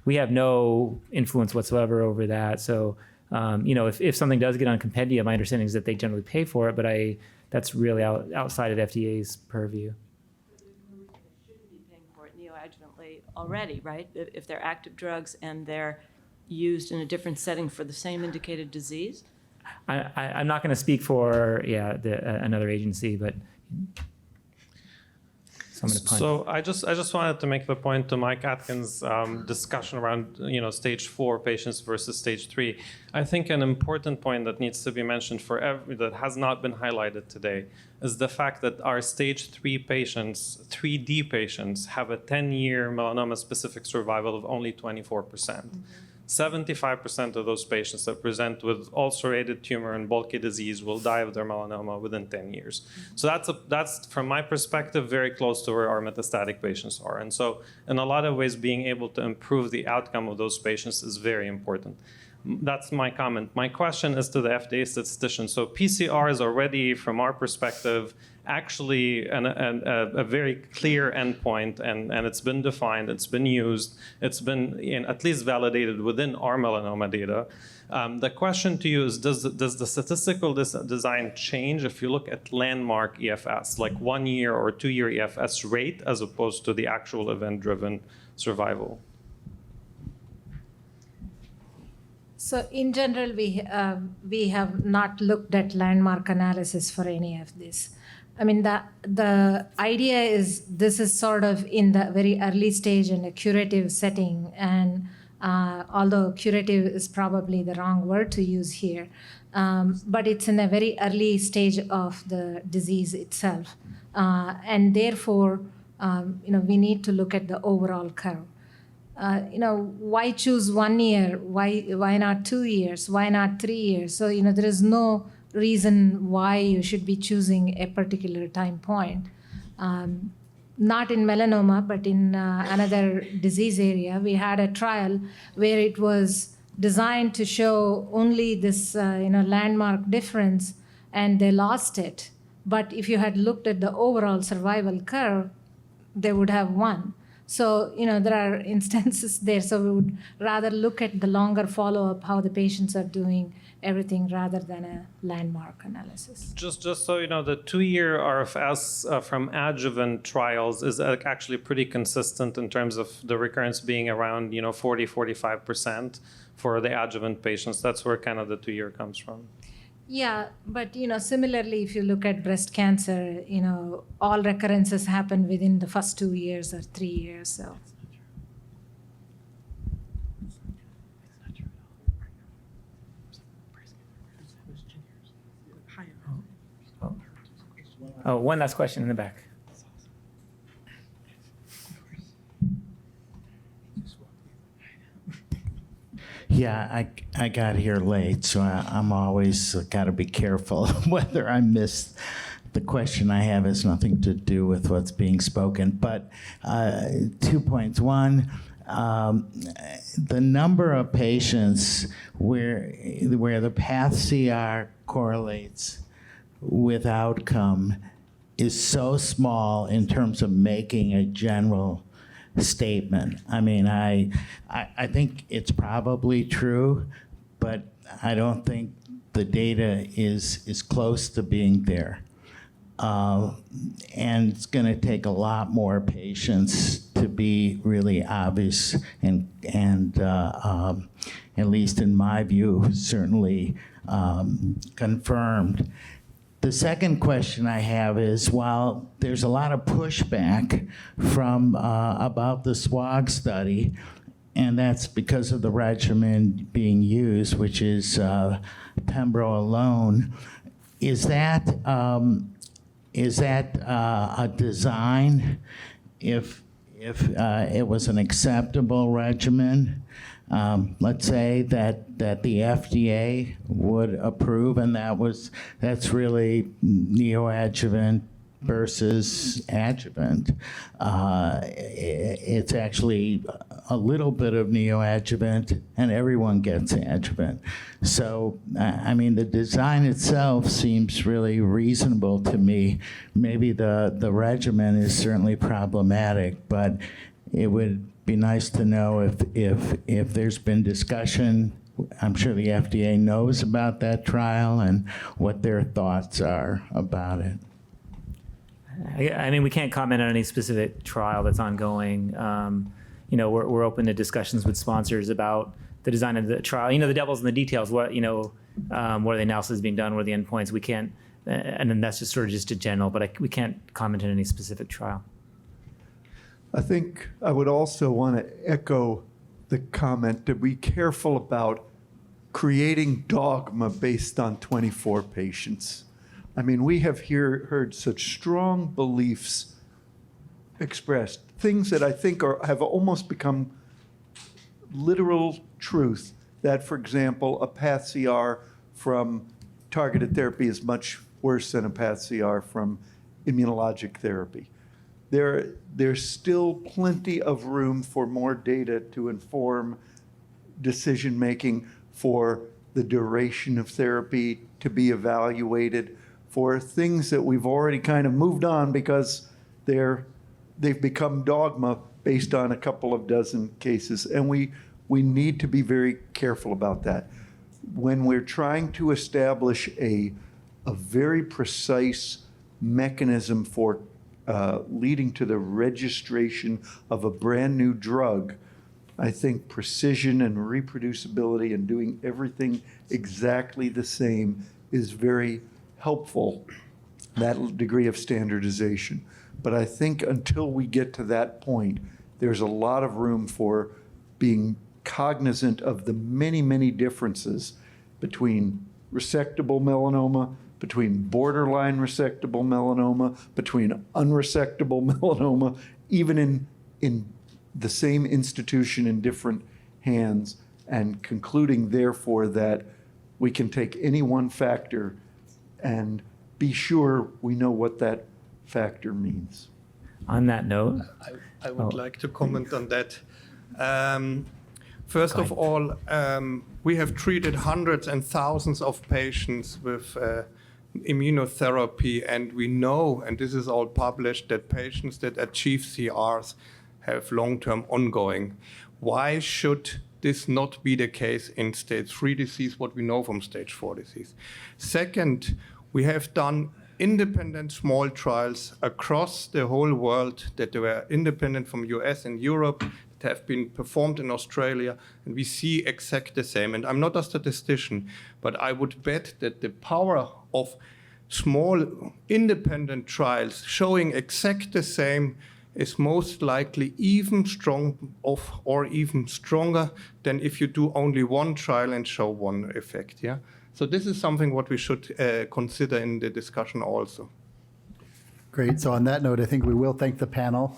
we have no influence whatsoever over that. So if something does get on compendia, my understanding is that they generally pay for it, but that's really outside of FDA's purview. Shouldn't be paying for it neoadjuvantly already, right? If they're active drugs and they're used in a different setting for the same indicated disease? I'm not going to speak for another agency, but so I'm going to punt. So I just wanted to make the point to Mike Atkins' discussion around stage 4 patients versus stage 3. I think an important point that needs to be mentioned that has not been highlighted today is the fact that our stage 3 patients, 3D patients, have a 10-year melanoma-specific survival of only 24%. 75% of those patients that present with ulcerated tumor and bulky disease will die of their melanoma within 10 years. So that's from my perspective, very close to where our metastatic patients are. And so in a lot of ways, being able to improve the outcome of those patients is very important. That's my comment. My question is to the FDA statistician. So PCR is already, from our perspective, actually a very clear endpoint, and it's been defined, it's been used, it's been at least validated within our melanoma data. The question to you is, does the statistical design change if you look at landmark EFS, like 1 year or 2 year EFS rate, as opposed to the actual event-driven survival? So in general, we have not looked at landmark analysis for any of this. I mean, the idea is this is sort of in the very early stage in a curative setting, and although curative is probably the wrong word to use here, but it's in a very early stage of the disease itself, and therefore, we need to look at the overall curve. Why choose 1 year? Why not 2 years? Why not 3 years? So, there is no reason why you should be choosing a particular time point. Not in melanoma, but in another disease area. We had a trial where it was designed to show only this, landmark difference, and they lost it. But if you had looked at the overall survival curve, they would have won. So, there are instances there. So we would rather look at the longer follow-up, how the patients are doing, everything, rather than a landmark analysis. Just so you know, the 2-year RFS from adjuvant trials is actually pretty consistent in terms of the recurrence being around 40-45% for the adjuvant patients. That's where kind of the 2-year comes from. Yeah, but similarly, if you look at breast cancer, all recurrences happen within the first 2 years or 3 years. So. Oh, one last question in the back. Yeah, I got here late, so I'm always got to be careful whether I miss the question I have has nothing to do with what's being spoken. But 2 points. One, the number of patients where the path CR correlates with outcome is so small in terms of making a general statement. I mean, I think it's probably true, but I don't think the data is close to being there. And it's going to take a lot more patients to be really obvious and at least in my view, certainly confirmed. The second question I have is, while there's a lot of pushback from about the SWOG study, and that's because of the regimen being used, which is pembro alone, is that a design if it was an acceptable regimen? Let's say that the FDA would approve, and that's really neoadjuvant versus adjuvant. It's actually a little bit of neoadjuvant, and everyone gets adjuvant. So, I mean, the design itself seems really reasonable to me. Maybe the regimen is certainly problematic, but it would be nice to know if there's been discussion. I'm sure the FDA knows about that trial and what their thoughts are about it. I mean, we can't comment on any specific trial that's ongoing. We're open to discussions with sponsors about the design of the trial. The devil's in the details. What are the analysis being done? What are the endpoints? We can't, and then that's just sort of just a general. But we can't comment on any specific trial. I think I would also want to echo the comment to be careful about creating dogma based on 24 patients. I mean, we have heard such strong beliefs expressed, things that I think have almost become literal truth, that, for example, a path CR from targeted therapy is much worse than a path CR from immunologic therapy. There's still plenty of room for more data to inform decision-making, for the duration of therapy to be evaluated, for things that we've already kind of moved on because they've become dogma based on a couple of dozen cases. And we need to be very careful about that. When we're trying to establish a very precise mechanism for leading to the registration of a brand new drug, I think precision and reproducibility and doing everything exactly the same is very helpful, that degree of standardization. But I think until we get to that point, there's a lot of room for being cognizant of the many, many differences between resectable melanoma, between borderline resectable melanoma, between unresectable melanoma, even in the same institution in different hands, and concluding, therefore, that we can take any one factor and be sure we know what that factor means. On that note, I would like to comment on that. First of all, we have treated hundreds and thousands of patients with immunotherapy, and we know, and this is all published, that patients that achieve CRs have long-term ongoing. Why should this not be the case in stage 3 disease, what we know from stage 4 disease? Second, we have done independent small trials across the whole world that were independent from US and Europe, that have been performed in Australia, and we see exact the same. And I'm not a statistician, but I would bet that the power of small independent trials showing exact the same is most likely even even stronger than if you do only one trial and show one effect. Yeah. So this is something what we should consider in the discussion also. Great. So on that note, I think we will thank the panel